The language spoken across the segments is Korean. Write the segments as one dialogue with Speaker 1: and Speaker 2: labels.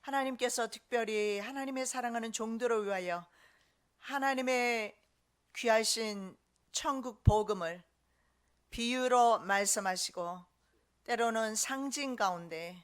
Speaker 1: 하나님께서 특별히 하나님의 사랑하는 종들을 위하여 하나님의 귀하신 천국 복음을 비유로 말씀하시고 때로는 상징 가운데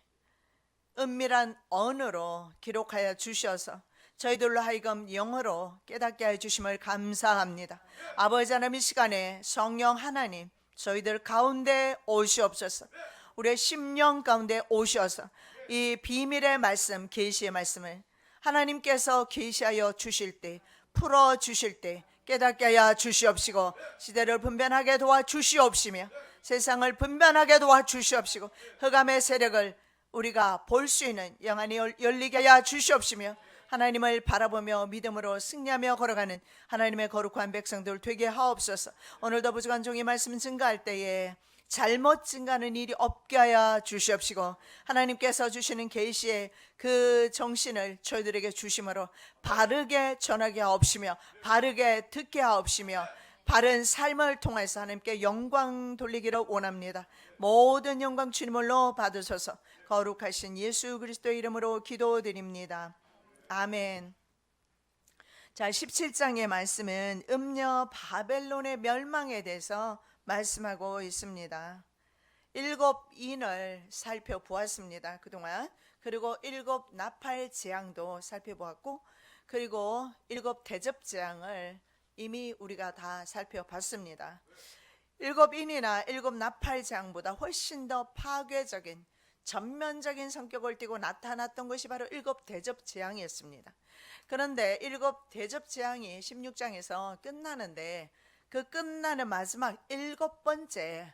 Speaker 1: 은밀한 언어로 기록하여 주셔서 저희들로 하여금 영어로 깨닫게 해주심을 감사합니다. 아버지 하나님, 이 시간에 성령 하나님 저희들 가운데 오시옵소서. 우리의 심령 가운데 오셔서 이 비밀의 말씀, 계시의 말씀을 하나님께서 계시하여 주실 때, 풀어 주실 때 깨닫게 하여 주시옵시고, 시대를 분별하게 도와주시옵시며 세상을 분별하게 도와주시옵시고, 흑암의 세력을 우리가 볼 수 있는 영안이 열리게 하여 주시옵시며, 하나님을 바라보며 믿음으로 승리하며 걸어가는 하나님의 거룩한 백성들 되게 하옵소서. 오늘도 부족한 종의 말씀 증가할 때에 잘못 증가하는 일이 없게 하여 주시옵시고, 하나님께서 주시는 계시의 그 정신을 저희들에게 주심으로 바르게 전하게 하옵시며 바르게 듣게 하옵시며 바른 삶을 통해서 하나님께 영광 돌리기를 원합니다. 모든 영광 주님으로 받으소서. 거룩하신 예수 그리스도의 이름으로 기도드립니다. 아멘. 자, 17장의 말씀은 음녀 바벨론의 멸망에 대해서 말씀하고 있습니다. 7인을 살펴보았습니다, 그동안. 그리고 7 나팔 재앙도 살펴보았고, 그리고 7 대접 재앙을 이미 우리가 다 살펴봤습니다. 7인이나 7 나팔 재앙보다 훨씬 더 파괴적인 전면적인 성격을 띠고 나타났던 것이 바로 7 대접 재앙이었습니다. 그런데 7 대접 재앙이 16장에서 끝나는데, 그 끝나는 마지막 7번째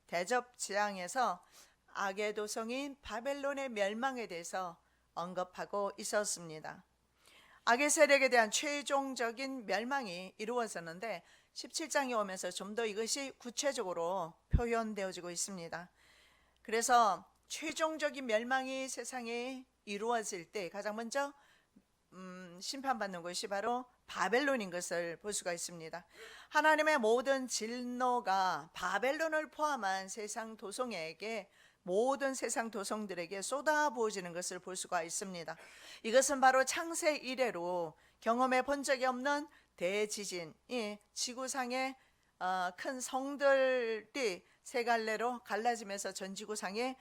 Speaker 1: 대접 재앙에서 악의 도성인 바벨론의 멸망에 대해서 언급하고 있었습니다. 악의 세력에 대한 최종적인 멸망이 이루어졌는데 17장에 오면서 좀 더 이것이 구체적으로 표현되어지고 있습니다. 그래서 최종적인 멸망이 세상에 이루어질 때 가장 먼저 심판받는 것이 바로 바벨론인 것을 볼 수가 있습니다. 하나님의 모든 진노가 바벨론을 포함한 세상 도성에게, 모든 세상 도성들에게 쏟아부어지는 것을 볼 수가 있습니다. 이것은 바로 창세 이래로 경험해 본 적이 없는 대지진이 지구상의 큰 성들이 세 갈래로 갈라지면서 전 지구상에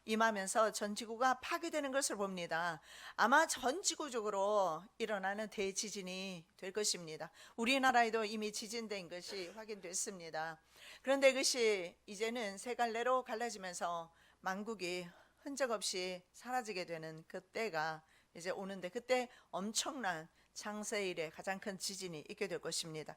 Speaker 1: 임하면서 전 지구가 파괴되는 것을 봅니다. 아마 전 지구적으로 일어나는 대지진이 될 것입니다. 우리나라에도 이미 지진된 것이 확인됐습니다. 그런데 이것이 이제는 세 갈래로 갈라지면서 만국이 흔적 없이 사라지게 되는 그때가 이제 오는데, 그때 엄청난 창세 이래 가장 큰 지진이 있게 될 것입니다.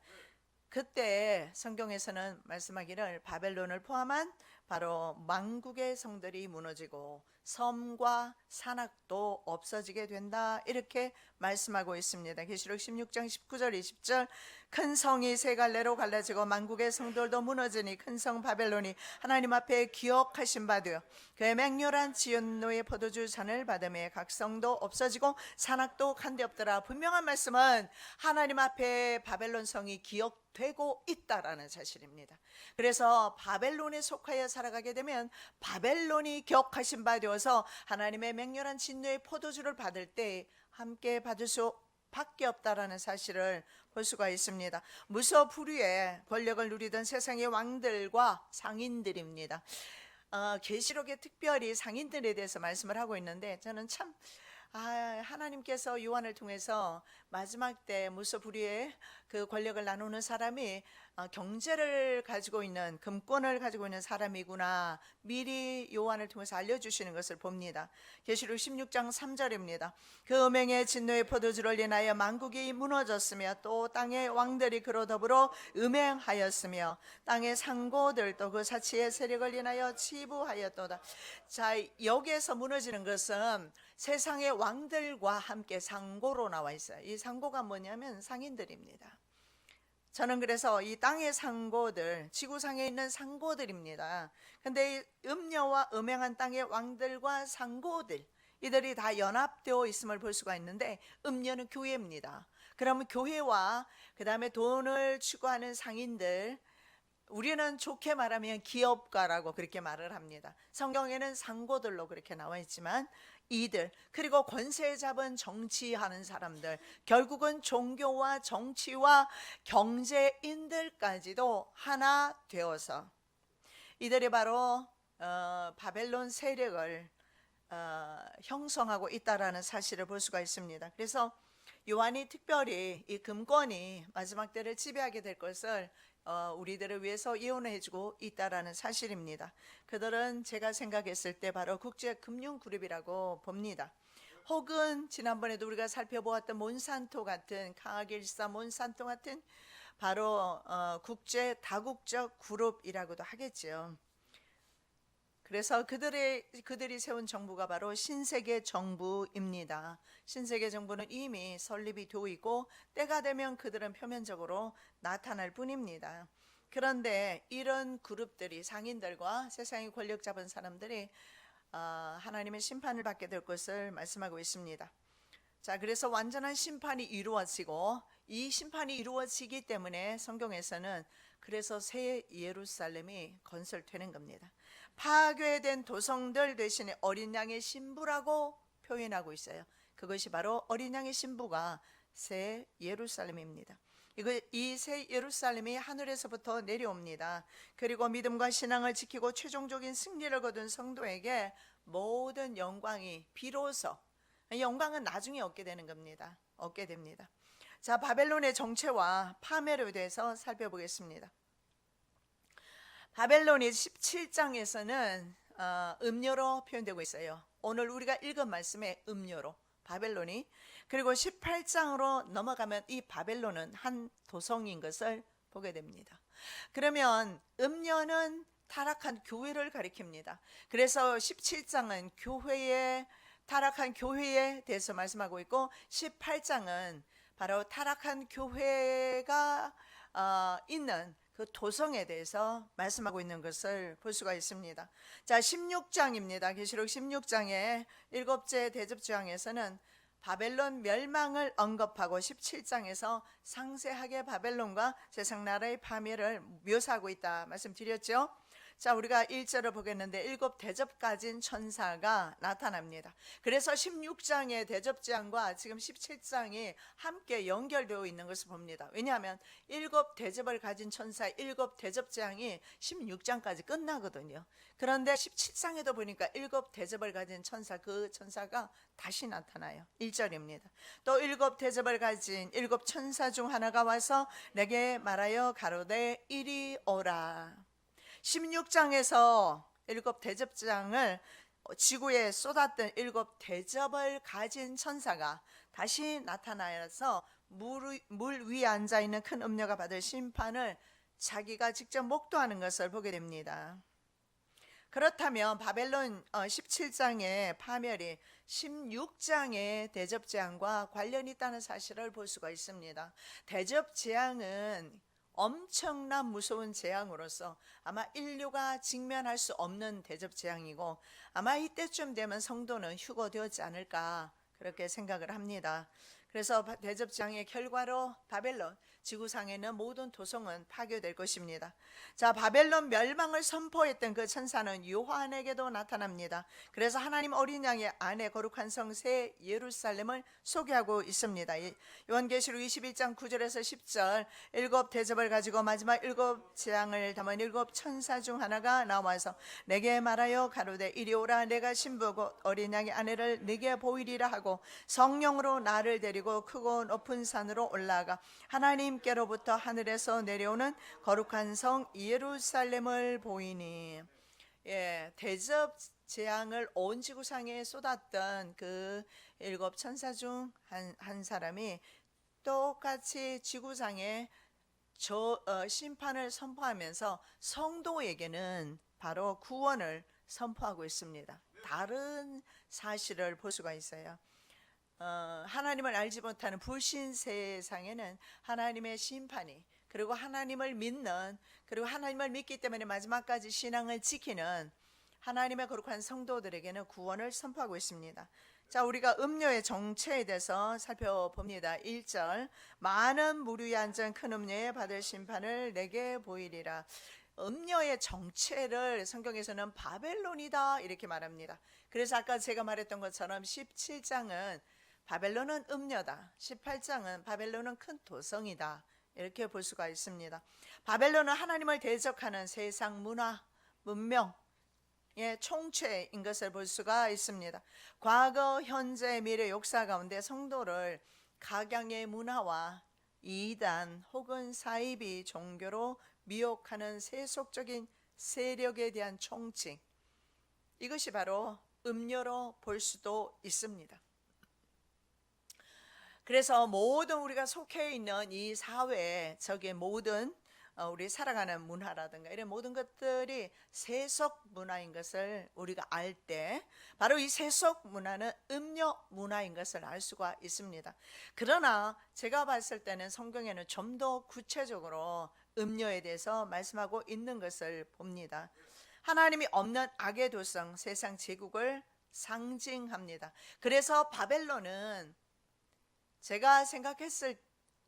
Speaker 1: 그때 성경에서는 말씀하기를 바벨론을 포함한 바로 만국의 성들이 무너지고 섬과 산악도 없어지게 된다, 이렇게 말씀하고 있습니다. 계시록 16장 19절 20절 큰 성이 세 갈래로 갈라지고 만국의 성들도 무너지니 큰 성 바벨론이 하나님 앞에 기억하신 바 되어 그의 맹렬한 진노의 포도주 잔을 받음에 각 성도 없어지고 산악도 간데 없더라. 분명한 말씀은 하나님 앞에 바벨론 성이 기억되고 있다라는 사실입니다. 그래서 바벨론에 속하여 살아가게 되면 바벨론이 기억하신 바 되어서 하나님의 맹렬한 진노의 포도주를 받을 때 함께 받을 수밖에 없다라는 사실을 볼 수가 있습니다. 무소불위의 권력을 누리던 세상의 왕들과 상인들입니다. 계시록에 특별히 상인들에 대해서 말씀을 하고 있는데, 저는 참 하나님께서 요한을 통해서 마지막 때 무소불위의 그 권력을 나누는 사람이 경제를 가지고 있는, 금권을 가지고 있는 사람이구나 미리 요한을 통해서 알려주시는 것을 봅니다. 계시록 16장 3절입니다. 그 음행의 진노의 포도주를 인하여 만국이 무너졌으며 또 땅의 왕들이 그로 더불어 음행하였으며 땅의 상고들도 그 사치의 세력을 인하여 치부하였도다. 자, 여기에서 무너지는 것은 세상의 왕들과 함께 상고로 나와 있어요. 이 상고가 뭐냐면 상인들입니다. 저는 그래서 이 땅의 상고들, 지구상에 있는 상고들입니다. 근데 이 음녀와 음행한 땅의 왕들과 상고들, 이들이 다 연합되어 있음을 볼 수가 있는데, 음녀는 교회입니다. 그러면 교회와 그 다음에 돈을 추구하는 상인들, 우리는 좋게 말하면 기업가라고 그렇게 말을 합니다. 성경에는 상고들로 그렇게 나와 있지만 이들, 그리고 권세 잡은 정치하는 사람들, 결국은 종교와 정치와 경제인들까지도 하나 되어서 이들이 바로 바벨론 세력을 형성하고 있다라는 사실을 볼 수가 있습니다. 그래서 요한이 특별히 이 금권이 마지막 때를 지배하게 될 것을 우리들을 위해서 예언해 주고 있다라는 사실입니다. 그들은 제가 생각했을 때 바로 국제금융그룹이라고 봅니다. 혹은 지난번에도 우리가 살펴보았던 몬산토 같은, 카길사 몬산토 같은 바로 국제 다국적 그룹이라고도 하겠죠. 그래서 그들이 세운 정부가 바로 신세계 정부입니다. 신세계 정부는 이미 설립이 되어 있고 때가 되면 그들은 표면적으로 나타날 뿐입니다. 그런데 이런 그룹들이, 상인들과 세상의 권력 잡은 사람들이 하나님의 심판을 받게 될 것을 말씀하고 있습니다. 자, 그래서 완전한 심판이 이루어지고, 이 심판이 이루어지기 때문에 성경에서는 그래서 새 예루살렘이 건설되는 겁니다. 파괴된 도성들 대신에 어린 양의 신부라고 표현하고 있어요. 그것이 바로 어린 양의 신부가 새 예루살렘입니다. 이 새 예루살렘이 하늘에서부터 내려옵니다. 그리고 믿음과 신앙을 지키고 최종적인 승리를 거둔 성도에게 모든 영광이 비로소, 영광은 나중에 얻게 되는 겁니다. 얻게 됩니다. 자, 바벨론의 정체와 파멸에 대해서 살펴보겠습니다. 바벨론이 17장에서는 음료로 표현되고 있어요. 오늘 우리가 읽은 말씀에 음료로 바벨론이, 그리고 18장으로 넘어가면 이 바벨론은 한 도성인 것을 보게 됩니다. 그러면 음료는 타락한 교회를 가리킵니다. 그래서 17장은 타락한 교회에 대해서 말씀하고 있고, 18장은 바로 타락한 교회가 있는 그 도성에 대해서 말씀하고 있는 것을 볼 수가 있습니다. 자, 16장입니다. 계시록 16장의 7째 대접주항에서는 바벨론 멸망을 언급하고 17장에서 상세하게 바벨론과 세상 나라의 파멸을 묘사하고 있다 말씀드렸죠. 자, 우리가 1절을 보겠는데 7 대접 가진 천사가 나타납니다. 그래서 16장의 대접장과 지금 17장이 함께 연결되어 있는 것을 봅니다. 왜냐하면 7 대접을 가진 천사 7 대접장이 16장까지 끝나거든요. 그런데 17장에도 보니까 7 대접을 가진 천사, 그 천사가 다시 나타나요. 1절입니다. 또 7 대접을 가진 7 천사 중 하나가 와서 내게 말하여 가로되 이리 오라. 16장에서 7 대접장을 지구에 쏟았던 7 대접을 가진 천사가 다시 나타나서 물 위에 앉아있는 큰 음녀가 받을 심판을 자기가 직접 목도하는 것을 보게 됩니다. 그렇다면 바벨론 17장의 파멸이 16장의 대접재앙과 관련이 있다는 사실을 볼 수가 있습니다. 대접재앙은 엄청난 무서운 재앙으로서 아마 인류가 직면할 수 없는 대접재앙이고, 아마 이때쯤 되면 성도는 휴거되었지 않을까 그렇게 생각을 합니다. 그래서 대접재앙의 결과로 바벨론, 지구상에는 모든 도성은 파괴될 것입니다. 자, 바벨론 멸망을 선포했던 그 천사는 요한에게도 나타납니다. 그래서 하나님 어린 양의 아내 거룩한 성 새 예루살렘을 소개하고 있습니다. 요한계시록 21장 9절에서 10절 7 대접을 가지고 마지막 7 재앙을 담은 7 천사 중 하나가 나와서 내게 말하여 가로되 이리 오라. 내가 신부고 어린 양의 아내를 네게 보이리라 하고 성령으로 나를 데리고 크고 높은 산으로 올라가 하나님께로부터 하늘에서 내려오는 거룩한 성 예루살렘을 보이니. 대접 재앙을 온 지구상에 쏟았던 그 7 천사 중 한 사람이 똑같이 지구상에 심판을 선포하면서 성도에게는 바로 구원을 선포하고 있습니다. 다른 사실을 볼 수가 있어요. 하나님을 알지 못하는 불신 세상에는 하나님의 심판이, 그리고 하나님을 믿는, 그리고 하나님을 믿기 때문에 마지막까지 신앙을 지키는 하나님의 거룩한 성도들에게는 구원을 선포하고 있습니다. 자, 우리가 음료의 정체에 대해서 살펴봅니다. 1절 많은 물 위에 앉은 큰 음료에 받을 심판을 내게 보이리라. 음녀의 정체를 성경에서는 바벨론이다 이렇게 말합니다. 그래서 아까 제가 말했던 것처럼 17장은 바벨론은 음녀다, 18장은 바벨론은 큰 도성이다 이렇게 볼 수가 있습니다. 바벨론은 하나님을 대적하는 세상 문화, 문명 총체인 것을 볼 수가 있습니다. 과거, 현재, 미래 역사 가운데 성도를 각양의 문화와 이단 혹은 사이비 종교로 미혹하는 세속적인 세력에 대한 총칭, 이것이 바로 음료로 볼 수도 있습니다. 그래서 모든 우리가 속해 있는 이 사회에 저기 모든 우리 살아가는 문화라든가 이런 모든 것들이 세속 문화인 것을 우리가 알 때 바로 이 세속 문화는 음료 문화인 것을 알 수가 있습니다. 그러나 제가 봤을 때는 성경에는 좀 더 구체적으로 음료에 대해서 말씀하고 있는 것을 봅니다. 하나님이 없는 악의 도성 세상 제국을 상징합니다. 그래서 바벨론은 제가 생각했을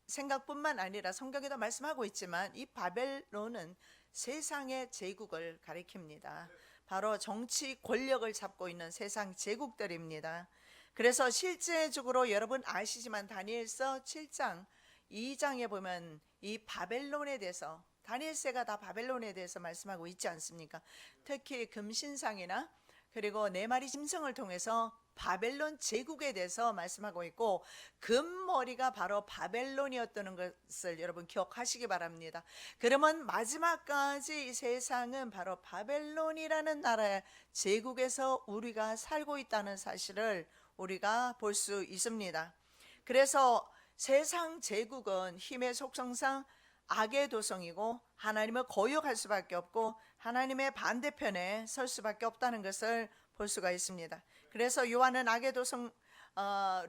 Speaker 1: 생각뿐만 아니라 성경에도 말씀하고 있지만 이 바벨론은 세상의 제국을 가리킵니다. 바로 정치 권력을 잡고 있는 세상 제국들입니다. 그래서 실제적으로 여러분 아시지만 다니엘서 7장 2장에 보면 이 바벨론에 대해서 다니엘서가 다 바벨론에 대해서 말씀하고 있지 않습니까? 특히 금신상이나 그리고 네 마리 짐승을 통해서 바벨론 제국에 대해서 말씀하고 있고 금머리가 바로 바벨론이었다는 것을 여러분 기억하시기 바랍니다. 그러면 마지막까지 이 세상은 바로 바벨론이라는 나라의 제국에서 우리가 살고 있다는 사실을 우리가 볼 수 있습니다. 그래서 세상 제국은 힘의 속성상 악의 도성이고 하나님을 거역할 수밖에 없고 하나님의 반대편에 설 수밖에 없다는 것을 볼 수가 있습니다. 그래서 요한은 악의 도성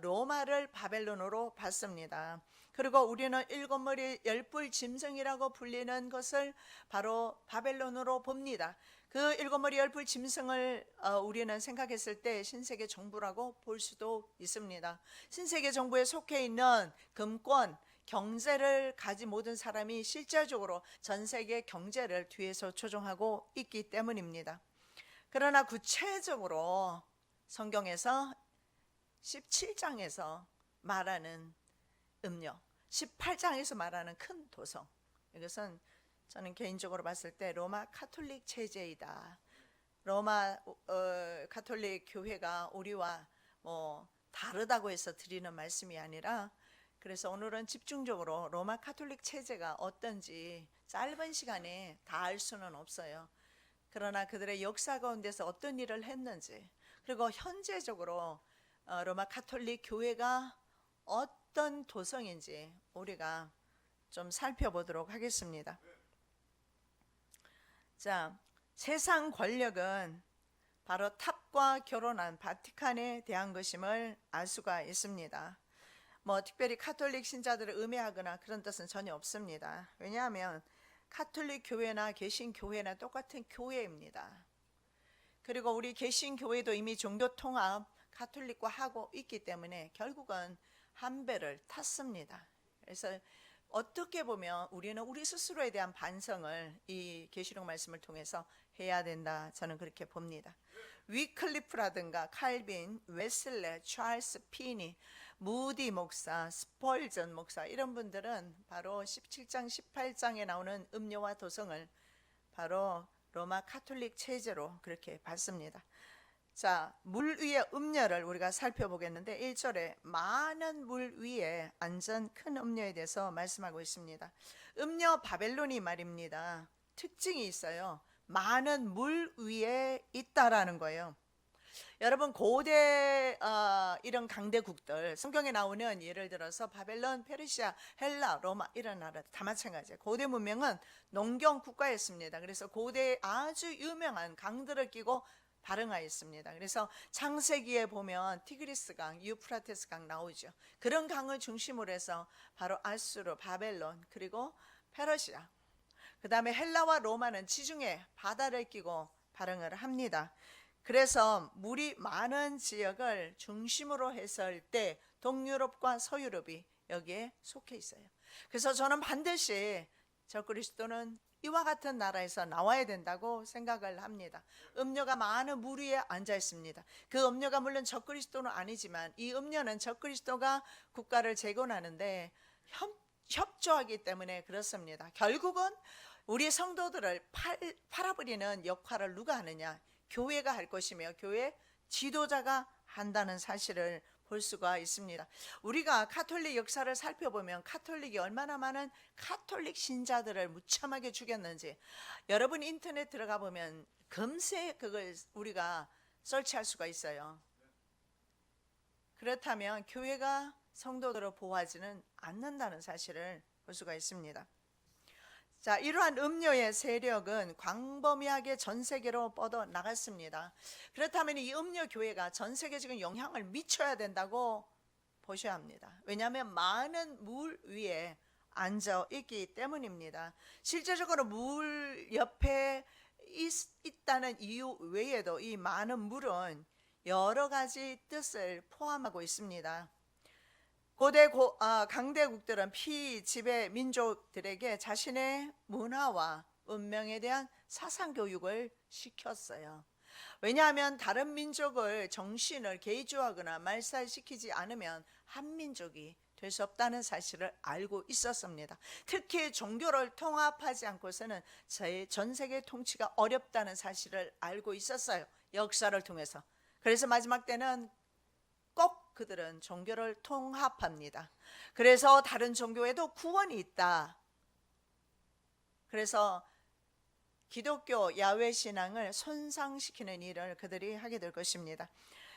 Speaker 1: 로마를 바벨론으로 봤습니다. 그리고 우리는 일곱 머리 열뿔 짐승이라고 불리는 것을 바로 바벨론으로 봅니다. 그 일곱 머리 열뿔 짐승을 우리는 생각했을 때 신세계 정부라고 볼 수도 있습니다. 신세계 정부에 속해 있는 금권 경제를 가진 모든 사람이 실질적으로 전 세계 경제를 뒤에서 조종하고 있기 때문입니다. 그러나 구체적으로 성경에서 17장에서 말하는 음료, 18장에서 말하는 큰 도성, 이것은 저는 개인적으로 봤을 때 로마 카톨릭 체제이다. 로마 카톨릭 교회가 우리와 다르다고 해서 드리는 말씀이 아니라, 그래서 오늘은 집중적으로 로마 카톨릭 체제가 어떤지 짧은 시간에 다 알 수는 없어요. 그러나 그들의 역사 가운데서 어떤 일을 했는지, 그리고 현재적으로 로마 카톨릭 교회가 어떤 도성인지 우리가 좀 살펴보도록 하겠습니다. 자, 세상 권력은 바로 탑과 결혼한 바티칸에 대한 것임을 알 수가 있습니다. 특별히 카톨릭 신자들을 음해하거나 그런 뜻은 전혀 없습니다. 왜냐하면 카톨릭 교회나 개신교회나 똑같은 교회입니다. 그리고 우리 개신교회도 이미 종교통합 카톨릭과 하고 있기 때문에 결국은 한 배를 탔습니다. 그래서 어떻게 보면 우리는 우리 스스로에 대한 반성을 이 계시록 말씀을 통해서 해야 된다, 저는 그렇게 봅니다. 위클리프라든가 칼빈, 웨슬레, 찰스 피니, 무디 목사, 스펄전 목사, 이런 분들은 바로 17장 18장에 나오는 음료와 도성을 바로 로마 카톨릭 체제로 그렇게 봤습니다. 자, 물 위의 음료를 우리가 살펴보겠는데 1절에 많은 물 위에 앉은 큰 음료에 대해서 말씀하고 있습니다. 음료 바벨론이 말입니다. 특징이 있어요. 많은 물 위에 있다라는 거예요. 여러분 고대 이런 강대국들 성경에 나오는 예를 들어서 바벨론, 페르시아, 헬라, 로마 이런 나라 다 마찬가지예요. 고대 문명은 농경 국가였습니다. 그래서 고대에 아주 유명한 강들을 끼고 발흥하였습니다. 그래서 창세기에 보면 티그리스 강, 유프라테스 강 나오죠. 그런 강을 중심으로 해서 바로 아수르, 바벨론, 그리고 페르시아, 그 다음에 헬라와 로마는 지중해 바다를 끼고 발흥을 합니다. 그래서 물이 많은 지역을 중심으로 했을 때 동유럽과 서유럽이 여기에 속해 있어요. 그래서 저는 반드시 적그리스도는 이와 같은 나라에서 나와야 된다고 생각을 합니다. 음료가 많은 물 위에 앉아 있습니다. 그 음료가 물론 적그리스도는 아니지만 이 음료는 적그리스도가 국가를 재건하는데 협조하기 때문에 그렇습니다. 결국은 우리 성도들을 팔아버리는 역할을 누가 하느냐? 교회가 할 것이며 교회 지도자가 한다는 사실을 볼 수가 있습니다. 우리가 카톨릭 역사를 살펴보면 카톨릭이 얼마나 많은 카톨릭 신자들을 무참하게 죽였는지 여러분 인터넷 들어가 보면 금세 그걸 우리가 설치할 수가 있어요. 그렇다면 교회가 성도들을 보호하지는 않는다는 사실을 볼 수가 있습니다. 자, 이러한 음료의 세력은 광범위하게 전 세계로 뻗어 나갔습니다. 그렇다면 이 음료 교회가 전 세계적인 영향을 미쳐야 된다고 보셔야 합니다. 왜냐하면 많은 물 위에 앉아 있기 때문입니다. 실제적으로 물 옆에 있다는 이유 외에도 이 많은 물은 여러 가지 뜻을 포함하고 있습니다. 고대 강대국들은 피지배 민족들에게 자신의 문화와文명에 대한 사상 교육을 시켰어요. 왜냐하면 다른 민족을 정신을 개조하거나 말살시키지 않으면 한 민족이 될 수 없다는 사실을 알고 있었습니다. 특히 종교를 통합하지 않고서는 전 세계 통치가 어렵다는 사실을 알고 있었어요. 역사를 통해서. 그래서 마지막 때는 꼭 그들은 종교를 통합합니다. 그래서 다른 종교에도 구원이 있다. 그래서 기독교 야훼 신앙을 손상시키는 일을 그들이 하게 될 것입니다.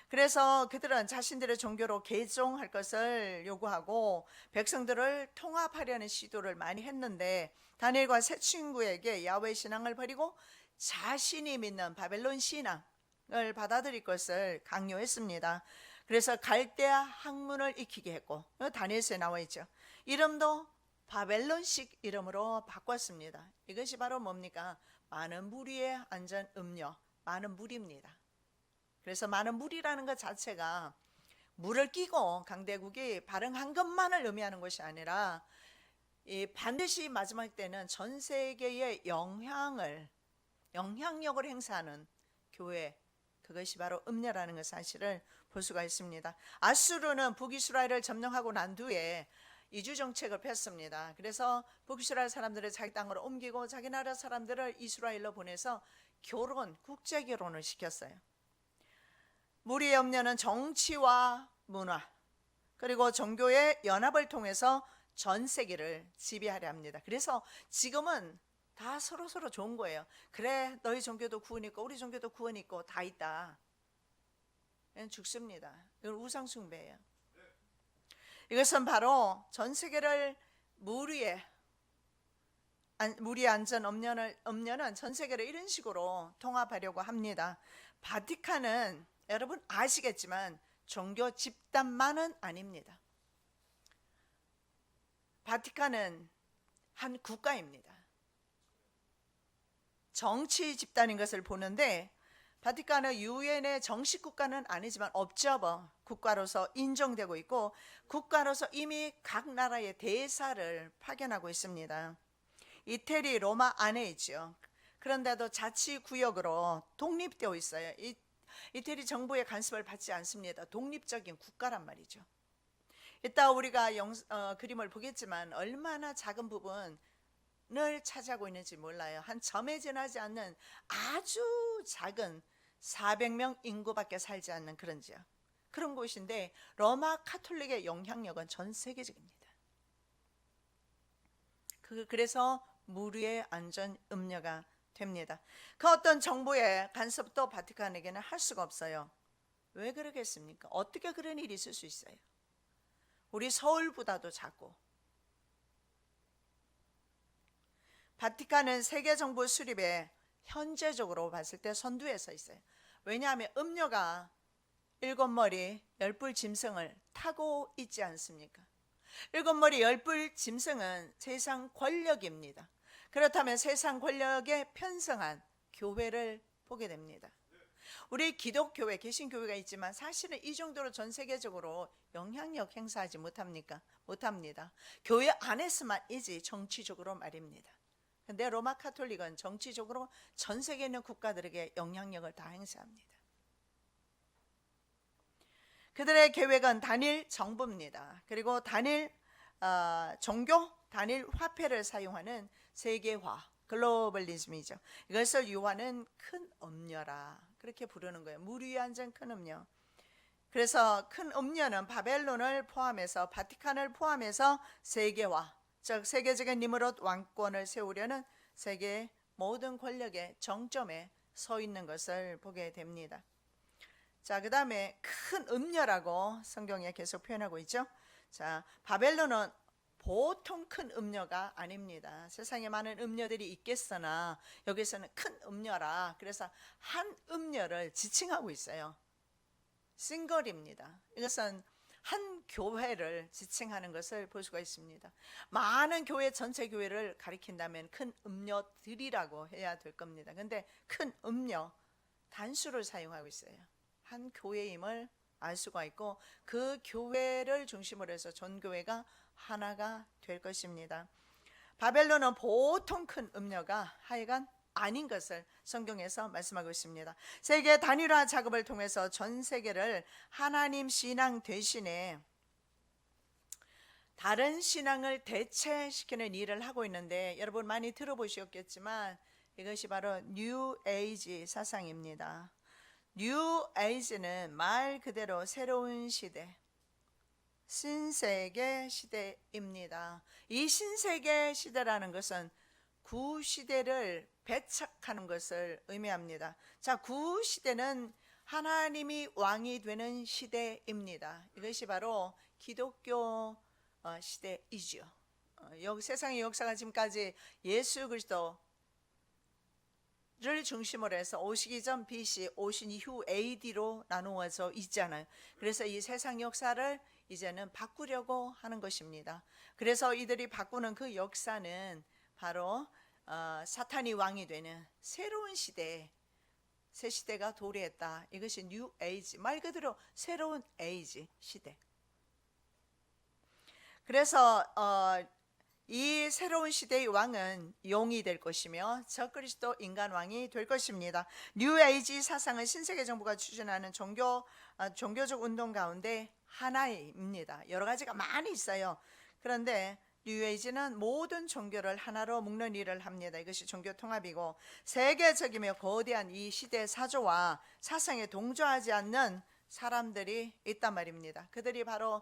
Speaker 1: 그래서 그들은 자신들의 종교로 개종할 것을 요구하고 백성들을 통합하려는 시도를 많이 했는데 다니엘과 세 친구에게 야훼 신앙을 버리고 자신이 믿는 바벨론 신앙을 받아들일 것을 강요했습니다. 그래서 갈대아 학문을 익히게 했고 다니엘서에 나와 있죠. 이름도 바벨론식 이름으로 바꿨습니다. 이것이 바로 뭡니까? 많은 물 위에 앉은 음료, 많은 물입니다. 그래서 많은 물이라는 것 자체가 물을 끼고 강대국이 발흥한 것만을 의미하는 것이 아니라 반드시 마지막 때는 전 세계의 영향력을 행사하는 교회, 그것이 바로 음료라는 것 사실을 볼 수가 있습니다. 아수르는 북이스라엘을 점령하고 난 뒤에 이주 정책을 폈습니다. 그래서 북이스라엘 사람들을 자기 땅으로 옮기고 자기 나라 사람들을 이스라엘로 보내서 국제 결혼을 시켰어요. 무리의 음료는 정치와 문화 그리고 종교의 연합을 통해서 전 세계를 지배하려 합니다. 그래서 지금은 다 서로 좋은 거예요. 그래, 너희 종교도 구원 있고 우리 종교도 구원 있고 다 있다. 죽습니다. 이건 우상 숭배예요. 이것은 바로 전 세계를 물 위에 앉은 음료는 전 세계를 이런 식으로 통합하려고 합니다. 바티칸은 여러분 아시겠지만 종교 집단만은 아닙니다. 바티칸은 한 국가입니다. 정치 집단인 것을 보는데 바티칸은 유엔의 정식 국가는 아니지만 observer 국가로서 인정되고 있고 국가로서 이미 각 나라의 대사를 파견하고 있습니다. 이태리 로마 안에 있죠. 그런데도 자치구역으로 독립되어 있어요. 이태리 정부의 간섭을 받지 않습니다. 독립적인 국가란 말이죠. 이따 우리가 그림을 보겠지만 얼마나 작은 부분을 차지하고 있는지 몰라요. 한 점에 지나지 않는 아주 작은 400명 인구밖에 살지 않는 그런 곳인데 로마 카톨릭의 영향력은 전 세계적입니다. 그래서 물 위에 앉은 음료가 됩니다. 그 어떤 정부의 간섭도 바티칸에게는 할 수가 없어요. 왜 그러겠습니까? 어떻게 그런 일이 있을 수 있어요? 우리 서울보다도 작고. 바티칸은 세계 정부 수립에 현재적으로 봤을 때 선두에 서 있어요. 왜냐하면 음료가 7머리 10뿔 짐승을 타고 있지 않습니까? 7머리 10뿔 짐승은 세상 권력입니다. 그렇다면 세상 권력에 편성한 교회를 보게 됩니다. 우리 기독교회, 개신교회가 있지만 사실은 이 정도로 전 세계적으로 영향력 행사하지 못합니까? 못합니다. 교회 안에서만이지 정치적으로 말입니다. 근데 로마 카톨릭은 정치적으로 전 세계에 있는 국가들에게 영향력을 다 행사합니다. 그들의 계획은 단일 정부입니다. 그리고 단일 종교, 단일 화폐를 사용하는 세계화, 글로벌리즘이죠. 이것을 유화는 큰 음녀라 그렇게 부르는 거예요. 물 위에 앉은 큰 음녀. 그래서 큰 음녀는 바벨론을 포함해서 바티칸을 포함해서 세계화, 즉 세계적인 니무롯 왕권을 세우려는 세계의 모든 권력의 정점에 서 있는 것을 보게 됩니다. 자, 그 다음에 큰 음녀라고 성경에 계속 표현하고 있죠. 자, 바벨론은 보통 큰 음녀가 아닙니다. 세상에 많은 음녀들이 있겠으나 여기서는 큰 음녀라. 그래서 한 음녀를 지칭하고 있어요. 싱글입니다. 이것은 한 교회를 지칭하는 것을 볼 수가 있습니다. 많은 교회, 전체 교회를 가리킨다면 큰 음녀들이라고 해야 될 겁니다. 근데 큰 음녀 단수를 사용하고 있어요. 한 교회임을 알 수가 있고 그 교회를 중심으로 해서 전 교회가 하나가 될 것입니다. 바벨론은 보통 큰 음녀가 하여간 아닌 것을 성경에서 말씀하고 있습니다. 세계 단일화 작업을 통해서 전 세계를 하나님 신앙 대신에 다른 신앙을 대체시키는 일을 하고 있는데, 여러분 많이 들어보셨겠지만 이것이 바로 뉴 에이지 사상입니다. 뉴 에이지는 말 그대로 새로운 시대, 신세계 시대입니다. 이 신세계 시대라는 것은 구시대를 배척하는 것을 의미합니다. 자, 구시대는 하나님이 왕이 되는 시대입니다. 이것이 바로 기독교 시대이죠. 세상의 역사가 지금까지 예수 그리스도를 중심으로 해서 오시기 전 BC, 오신 이후 AD로 나누어져 있잖아요. 그래서 이 세상 역사를 이제는 바꾸려고 하는 것입니다. 그래서 이들이 바꾸는 그 역사는 바로 사탄이 왕이 되는 새로운 시대, 새 시대가 도래했다. 이것이 뉴 에이지, 말 그대로 새로운 에이지 시대. 그래서 이 새로운 시대의 왕은 용이 될 것이며 적그리스도 인간 왕이 될 것입니다. 뉴 에이지 사상은 신세계 정부가 추진하는 종교적 운동 가운데 하나입니다. 여러 가지가 많이 있어요. 그런데 뉴에이지는 모든 종교를 하나로 묶는 일을 합니다. 이것이 종교 통합이고 세계적이며 거대한 이 시대 사조와 사상에 동조하지 않는 사람들이 있단 말입니다. 그들이 바로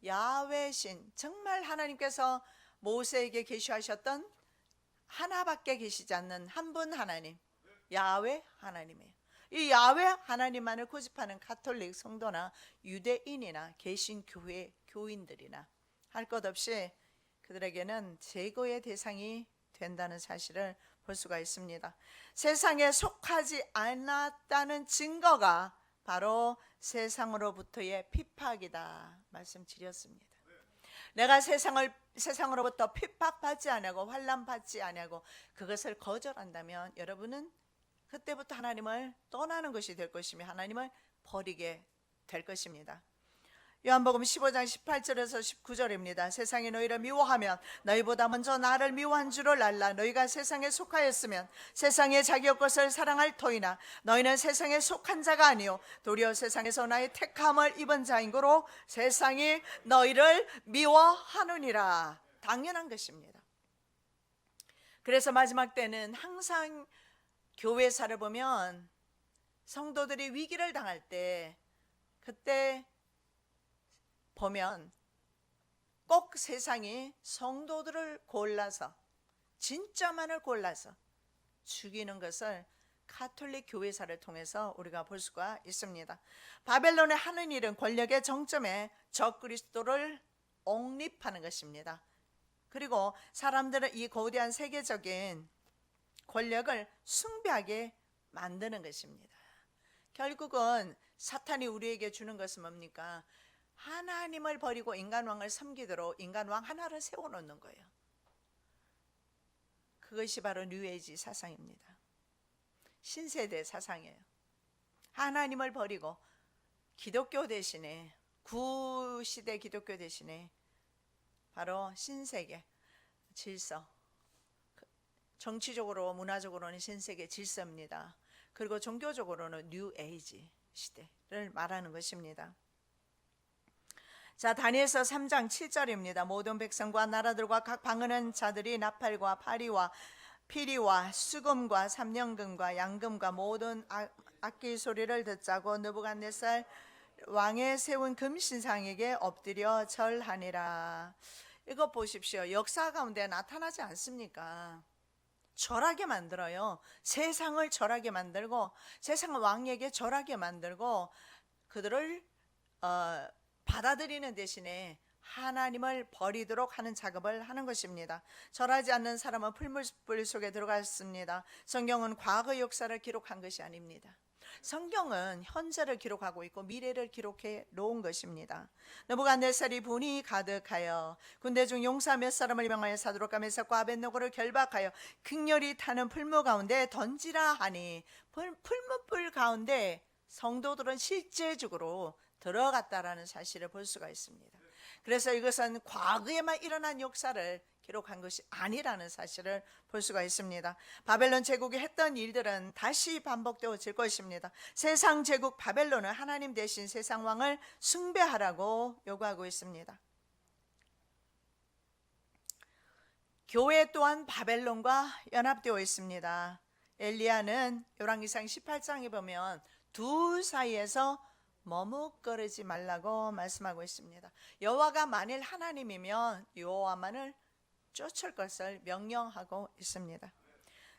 Speaker 1: 야훼신, 정말 하나님께서 모세에게 계시하셨던 하나밖에 계시지 않는 한 분 하나님, 야훼 하나님이에요. 이 야훼 하나님만을 고집하는 가톨릭 성도나 유대인이나 개신교회 교인들이나 할 것 없이 그들에게는 제거의 대상이 된다는 사실을 볼 수가 있습니다. 세상에 속하지 않았다는 증거가 바로 세상으로부터의 핍박이다 말씀드렸습니다. 내가 세상으로부터 핍박받지 아니하고 환난받지 아니하고 그것을 거절한다면 여러분은 그때부터 하나님을 떠나는 것이 될 것이며 하나님을 버리게 될 것입니다. 요한복음 15장 18절에서 19절입니다. 세상이 너희를 미워하면 너희보다 먼저 나를 미워한 줄을 알라. 너희가 세상에 속하였으면 세상의 자기 것을 사랑할 터이나 너희는 세상에 속한 자가 아니요 도리어 세상에서 나의 택함을 입은 자인 거로 세상이 너희를 미워하느니라. 당연한 것입니다. 그래서 마지막 때는 항상 교회사를 보면 성도들이 위기를 당할 때 그때 보면 꼭 세상이 성도들을 골라서 진짜만을 골라서 죽이는 것을 가톨릭 교회사를 통해서 우리가 볼 수가 있습니다. 바벨론의 하는 일은 권력의 정점에 적그리스도를 옹립하는 것입니다. 그리고 사람들은 이 거대한 세계적인 권력을 숭배하게 만드는 것입니다. 결국은 사탄이 우리에게 주는 것은 뭡니까? 하나님을 버리고 인간왕을 섬기도록 인간왕 하나를 세워놓는 거예요. 그것이 바로 뉴에이지 사상입니다. 신세대 사상이에요. 하나님을 버리고 기독교 대신에 구시대 기독교 대신에 바로 신세계 질서, 정치적으로 문화적으로는 신세계 질서입니다. 그리고 종교적으로는 뉴 에이지 시대를 말하는 것입니다. 자, 다니엘서 3장 7절입니다. 모든 백성과 나라들과 각 방언하는 자들이 나팔과 파리와 피리와 수금과 삼년금과 양금과 모든 악기 소리를 듣자고 느부갓네살 왕의 세운 금신상에게 엎드려 절하니라. 이거 보십시오. 역사 가운데 나타나지 않습니까? 절하게 만들어요. 세상을 절하게 만들고 세상을 왕에게 절하게 만들고 그들을 받아들이는 대신에 하나님을 버리도록 하는 작업을 하는 것입니다. 절하지 않는 사람은 풀무불 속에 들어갔습니다. 성경은 과거 역사를 기록한 것이 아닙니다. 성경은 현재를 기록하고 있고 미래를 기록해 놓은 것입니다. 느부갓네살이 분이 가득하여 군대 중 용사 몇 사람을 명하여 사드락과 메삭과 아벳느고를 결박하여 극렬히 타는 풀무 가운데 던지라 하니 풀무불 가운데 성도들은 실제적으로 들어갔다라는 사실을 볼 수가 있습니다. 그래서 이것은 과거에만 일어난 역사를 기록한 것이 아니라는 사실을 볼 수가 있습니다. 바벨론 제국이 했던 일들은 다시 반복되어질 것입니다. 세상 제국 바벨론은 하나님 대신 세상 왕을 숭배하라고 요구하고 있습니다. 교회 또한 바벨론과 연합되어 있습니다. 엘리야는 열왕기상 18장에 보면 둘 사이에서 머뭇거리지 말라고 말씀하고 있습니다. 여호와가 만일 하나님이면 여호와만을 쫓을 것을 명령하고 있습니다.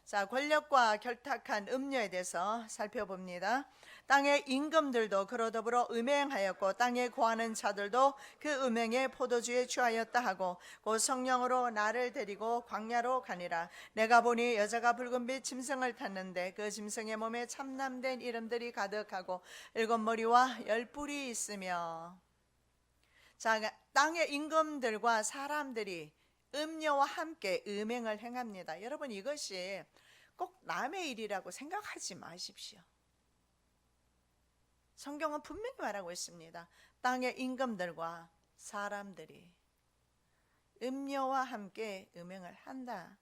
Speaker 1: 자, 권력과 결탁한 음녀에 대해서 살펴봅니다. 땅의 임금들도 그로 더불어 음행하였고 땅에 거하는 자들도 그 음행에 포도주에 취하였다 하고 곧 성령으로 나를 데리고 광야로 가니라. 내가 보니 여자가 붉은빛 짐승을 탔는데 그 짐승의 몸에 참남된 이름들이 가득하고 7머리와 10뿔이 있으며. 자, 땅의 임금들과 사람들이 음녀와 함께 음행을 행합니다. 여러분, 이것이 꼭 남의 일이라고 생각하지 마십시오. 성경은 분명히 말하고 있습니다. 땅의 임금들과 사람들이 음녀와 함께 음행을 한다.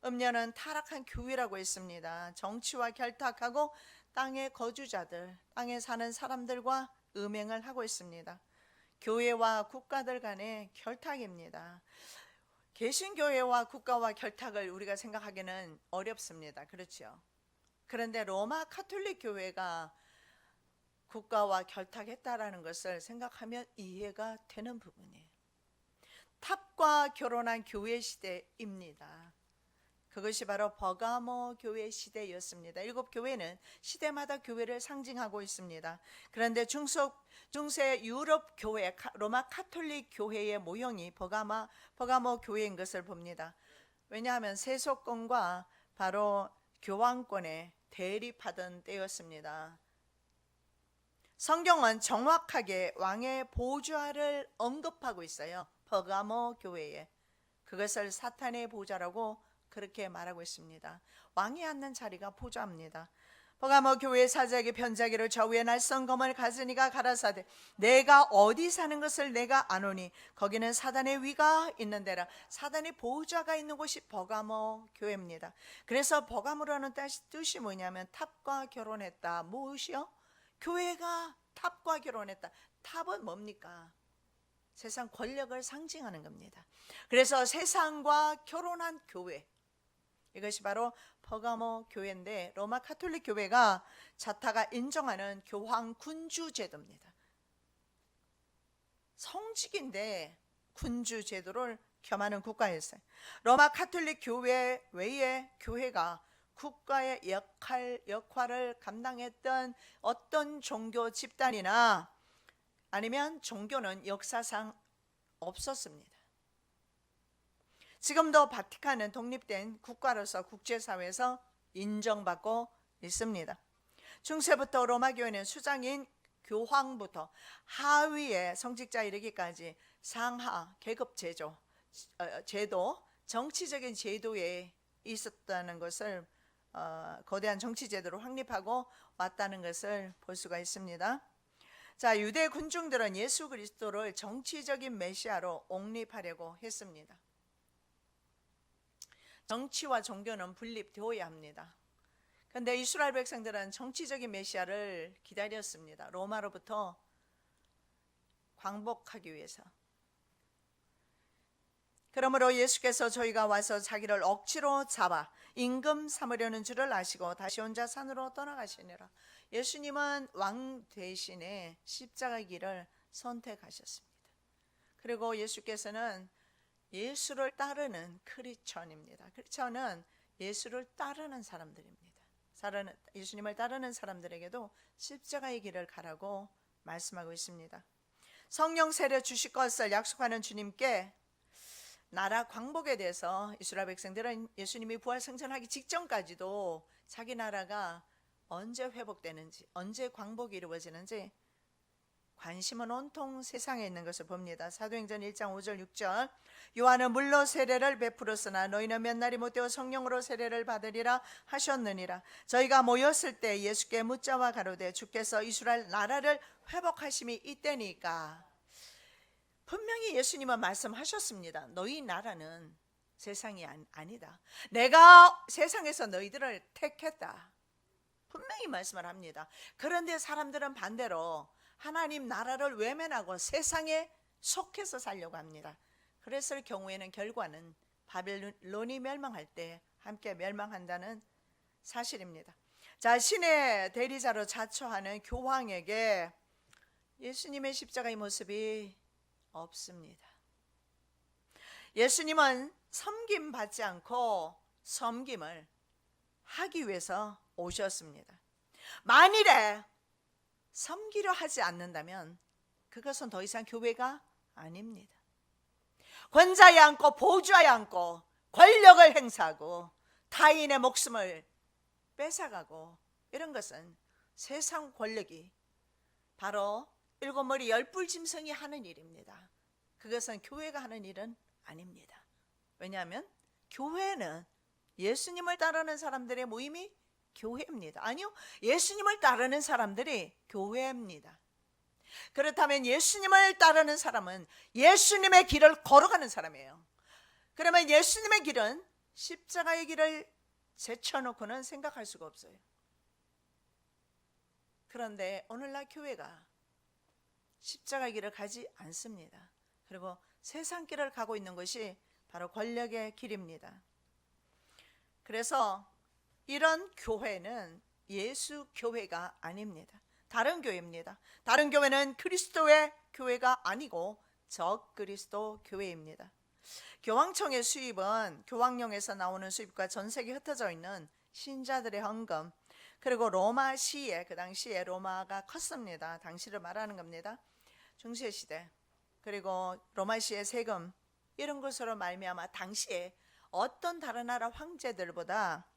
Speaker 1: 음녀는 타락한 교회라고 했습니다. 정치와 결탁하고 땅의 거주자들, 땅에 사는 사람들과 음행을 하고 있습니다. 교회와 국가들 간의 결탁입니다. 개신교회와 국가와 결탁을 우리가 생각하기는 어렵습니다. 그렇죠? 그런데 로마 가톨릭 교회가 국가와 결탁했다라는 것을 생각하면 이해가 되는 부분이에요. 탑과 결혼한 교회 시대입니다. 그것이 바로 버가모 교회 시대였습니다. 7교회는 시대마다 교회를 상징하고 있습니다. 그런데 중세 유럽 교회, 로마 카톨릭 교회의 모형이 버가모 교회인 것을 봅니다. 왜냐하면 세속권과 바로 교황권에 대립하던 때였습니다. 성경은 정확하게 왕의 보좌를 언급하고 있어요. 버가모 교회에. 그것을 사탄의 보좌라고 그렇게 말하고 있습니다. 왕이 앉는 자리가 보좌입니다. 버가모 교회 사자에게 편지하기를 저 위에 날선 검을 가지니가 가라사대 내가 어디 사는 것을 내가 아노니 거기는 사단의 위가 있는 데라. 사단의 보좌가 있는 곳이 버가모 교회입니다. 그래서 버가모라는 뜻이 뭐냐면 탑과 결혼했다. 무엇이요? 교회가 탑과 결혼했다. 탑은 뭡니까? 세상 권력을 상징하는 겁니다. 그래서 세상과 결혼한 교회, 이것이 바로 버가모 교회인데 로마 가톨릭 교회가 자타가 인정하는 교황 군주 제도입니다. 성직인데 군주 제도를 겸하는 국가였어요. 로마 가톨릭 교회 외에 교회가 국가의 역할을 감당했던 어떤 종교 집단이나 아니면 종교는 역사상 없었습니다. 지금도 바티칸은 독립된 국가로서 국제사회에서 인정받고 있습니다. 중세부터 로마 교회는 수장인 교황부터 하위의 성직자 이르기까지 상하 계급 제도, 정치적인 제도에 있었다는 것을 거대한 정치 제도로 확립하고 왔다는 것을 볼 수가 있습니다. 자, 유대 군중들은 예수 그리스도를 정치적인 메시아로 옹립하려고 했습니다. 정치와 종교는 분립되어야 합니다. 그런데 이스라엘 백성들은 정치적인 메시아를 기다렸습니다. 로마로부터 광복하기 위해서. 그러므로 예수께서 저희가 와서 자기를 억지로 잡아 임금 삼으려는 줄을 아시고 다시 혼자 산으로 떠나가시니라. 예수님은 왕 대신에 십자가의 길을 선택하셨습니다. 그리고 예수께서는 예수를 따르는 크리스천입니다. 크리스천은 예수를 따르는 사람들입니다. 예수님을 따르는 사람들에게도 십자가의 길을 가라고 말씀하고 있습니다. 성령 세례 주실 것을 약속하는 주님께 나라 광복에 대해서 이스라엘 백성들은 예수님이 부활 승천하기 직전까지도 자기 나라가 언제 회복되는지, 언제 광복이 이루어지는지 관심은 온통 세상에 있는 것을 봅니다. 사도행전 1장 5절 6절 요한은 물로 세례를 베풀었으나 너희는 몇 날이 못되어 성령으로 세례를 받으리라 하셨느니라. 저희가 모였을 때 예수께 묻자와 가로되 주께서 이스라엘 나라를 회복하심이 이때니까. 분명히 예수님은 말씀하셨습니다. 너희 나라는 세상이 아니다. 내가 세상에서 너희들을 택했다. 분명히 말씀을 합니다. 그런데 사람들은 반대로 하나님 나라를 외면하고 세상에 속해서 살려고 합니다. 그랬을 경우에는 결과는 바벨론이 멸망할 때 함께 멸망한다는 사실입니다. 자, 신의 대리자로 자처하는 교황에게 예수님의 십자가의 모습이 없습니다. 예수님은 섬김 받지 않고 섬김을 하기 위해서 오셨습니다. 만일에 섬기려 하지 않는다면 그것은 더 이상 교회가 아닙니다. 권자에 앉고 보좌에 앉고 권력을 행사하고 타인의 목숨을 뺏어가고 이런 것은 세상 권력이 바로 일곱 머리 열불 짐승이 하는 일입니다. 그것은 교회가 하는 일은 아닙니다. 왜냐하면 교회는 예수님을 따르는 사람들의 모임이 교회입니다. 아니요, 예수님을 따르는 사람들이 교회입니다. 그렇다면 예수님을 따르는 사람은 예수님의 길을 걸어가는 사람이에요. 그러면 예수님의 길은 십자가의 길을 제쳐놓고는 생각할 수가 없어요. 그런데 오늘날 교회가 십자가의 길을 가지 않습니다. 그리고 세상 길을 가고 있는 것이 바로 권력의 길입니다. 그래서 이런 교회는 예수 교회가 아닙니다. 다른 교회입니다. 다른 교회는 그리스도의 교회가 아니고 적그리스도 교회입니다. 교황청의 수입은 교황령에서 나오는 수입과 전 세계에 흩어져 있는 신자들의 헌금, 그리고 로마 시에, 그 당시에 로마가 컸습니다. 당시를 말하는 겁니다. 중세시대, 그리고 로마 시의 세금, 이런 것으로 말미암아 당시에 어떤 다른 나라 황제들보다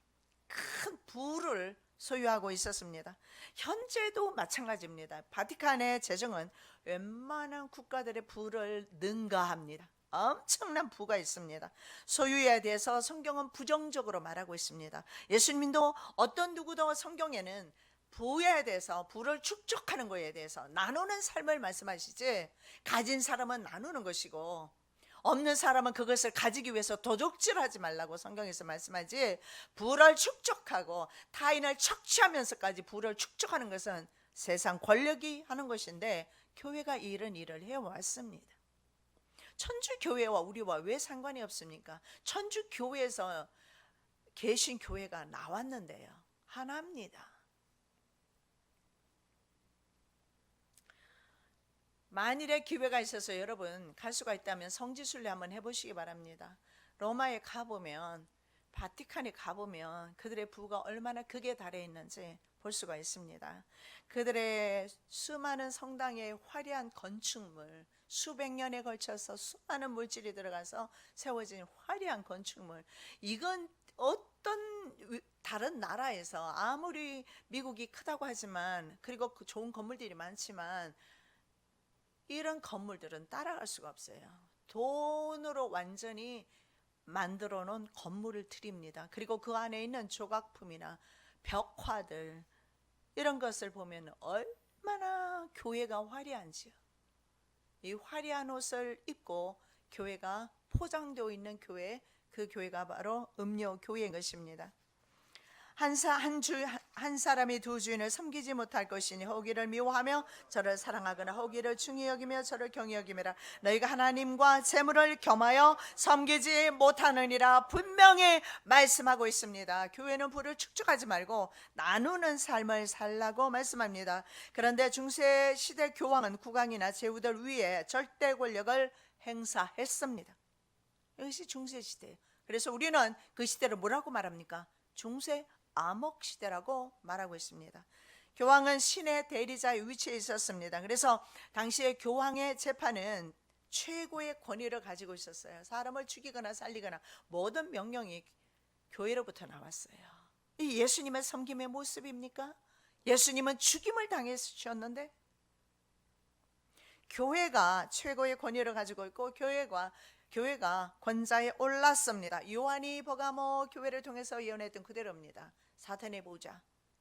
Speaker 1: 큰 부를 소유하고 있었습니다. 현재도 마찬가지입니다. 바티칸의 재정은 웬만한 국가들의 부를 능가합니다. 엄청난 부가 있습니다. 소유에 대해서 성경은 부정적으로 말하고 있습니다. 예수님도 어떤 누구도 성경에는 부에 대해서, 부를 축적하는 것에 대해서 나누는 삶을 말씀하시지, 가진 사람은 나누는 것이고 없는 사람은 그것을 가지기 위해서 도둑질하지 말라고 성경에서 말씀하지, 부를 축적하고 타인을 착취하면서까지 부를 축적하는 것은 세상 권력이 하는 것인데 교회가 이런 일을 해왔습니다. 천주교회와 우리와 왜 상관이 없습니까? 천주교회에서 계신 교회가 나왔는데요, 하나입니다. 만일에 기회가 있어서 여러분 갈 수가 있다면 성지순례 한번 해보시기 바랍니다. 로마에 가보면, 바티칸에 가보면 그들의 부가 얼마나 극에 달해 있는지 볼 수가 있습니다. 그들의 수많은 성당의 화려한 건축물, 수백 년에 걸쳐서 수많은 물질이 들어가서 세워진 화려한 건축물, 이건 어떤 다른 나라에서 아무리 미국이 크다고 하지만, 그리고 그 좋은 건물들이 많지만 이런 건물들은 따라갈 수가 없어요. 돈으로 완전히 만들어 놓은 건물을 드립니다. 그리고 그 안에 있는 조각품이나 벽화들, 이런 것을 보면 얼마나 교회가 화려한지요. 이 화려한 옷을 입고 교회가 포장되어 있는 교회, 그 교회가 바로 음료 교회인 것입니다. 한 사람이 두 주인을 섬기지 못할 것이니 허기를 미워하며 저를 사랑하거나 허기를 중히 여기며 저를 경히 여기매라. 너희가 하나님과 재물을 겸하여 섬기지 못하느니라 분명히 말씀하고 있습니다. 교회는 부를 축적하지 말고 나누는 삶을 살라고 말씀합니다. 그런데 중세 시대 교황은 국왕이나 제후들 위에 절대 권력을 행사했습니다. 이것이 중세 시대예요. 그래서 우리는 그 시대를 뭐라고 말합니까? 중세 암흑 시대라고 말하고 있습니다. 교황은 신의 대리자의 위치에 있었습니다. 그래서 당시에 교황의 재판은 최고의 권위를 가지고 있었어요. 사람을 죽이거나 살리거나 모든 명령이 교회로부터 나왔어요. 이 예수님의 섬김의 모습입니까? 예수님은 죽임을 당하셨는데 교회가 최고의 권위를 가지고 있고 교회가 권자에 올랐습니다. 요한이 버가모 교회를 통해서 예언했던 그대로입니다. 사탄의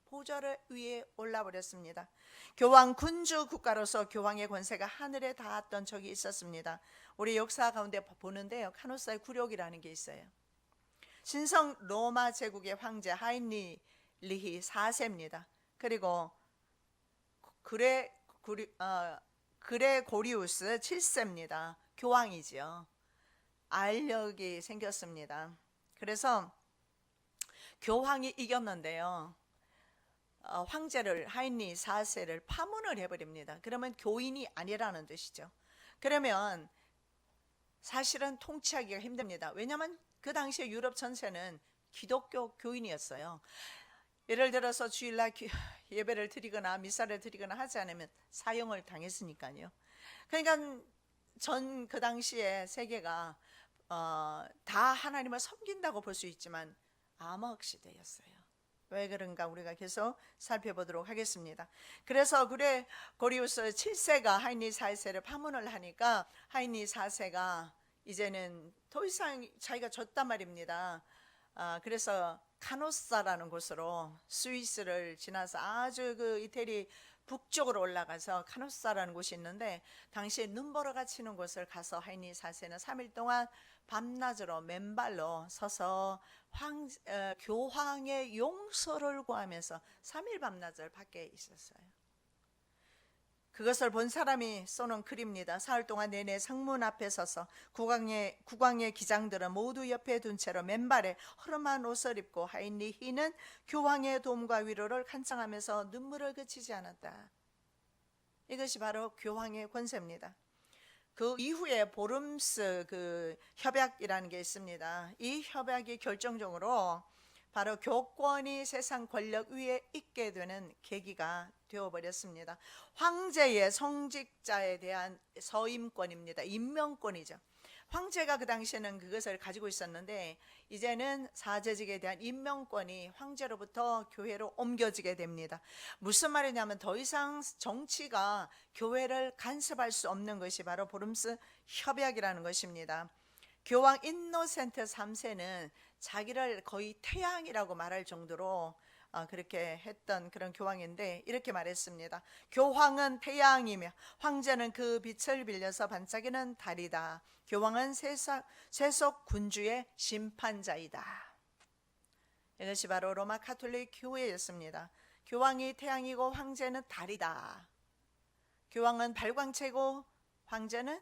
Speaker 1: 보좌를 위에 올라버렸습니다. 교황 군주 국가로서 교황의 권세가 하늘에 닿았던 적이 있었습니다. 우리 역사 가운데 보는데요, 카노사의 굴욕이라는 게 있어요. 신성 로마 제국의 황제 하인리히 4세입니다. 그리고 그레고리우스 7세입니다. 교황이지요. 알력이 생겼습니다. 그래서 교황이 이겼는데요, 황제를 하인리 4세를 파문을 해버립니다. 그러면 교인이 아니라는 뜻이죠. 그러면 사실은 통치하기가 힘듭니다. 왜냐하면 그 당시에 유럽 전체는 기독교 교인이었어요. 예를 들어서 주일날 예배를 드리거나 미사를 드리거나 하지 않으면 사형을 당했으니까요. 그러니까 그 당시에 세계가 다 하나님을 섬긴다고 볼 수 있지만 암흑 시대였어요. 왜 그런가 우리가 계속 살펴보도록 하겠습니다. 그래서 고리우스 7세가 하인리 4세를 파문을 하니까 하인리 4세가 이제는 더 이상 자기가 졌단 말입니다. 그래서 카노사라는 곳으로 스위스를 지나서 아주 그 이태리 북쪽으로 올라가서 카노사라는 곳이 있는데 당시에 눈보라가 치는 곳을 가서 하인리 4세는 3일 동안 밤낮으로 맨발로 서서 교황의 용서를 구하면서 3일 밤낮을 밖에 있었어요. 그것을 본 사람이 쏘는 글입니다. 사흘 동안 내내 성문 앞에 서서 국왕의 기장들은 모두 옆에 둔 채로 맨발에 허름한 옷을 입고 하인리히는 교황의 도움과 위로를 간청하면서 눈물을 그치지 않았다. 이것이 바로 교황의 권세입니다. 그 이후에 보름스 그 협약이라는 게 있습니다. 이 협약이 결정적으로 바로 교권이 세상 권력 위에 있게 되는 계기가 되어버렸습니다. 황제의 성직자에 대한 서임권입니다. 임명권이죠. 황제가 그 당시에는 그것을 가지고 있었는데 이제는 사제직에 대한 임명권이 황제로부터 교회로 옮겨지게 됩니다. 무슨 말이냐면 더 이상 정치가 교회를 간섭할 수 없는 것이 바로 보름스 협약이라는 것입니다. 교황 인노센트 3세는 자기를 거의 태양이라고 말할 정도로 그렇게 했던 그런 교황인데 이렇게 말했습니다. 교황은 태양이며 황제는 그 빛을 빌려서 반짝이는 달이다. 교황은 세속 군주의 심판자이다. 이것이 바로 로마 가톨릭 교회였습니다. 교황이 태양이고 황제는 달이다. 교황은 발광체고 황제는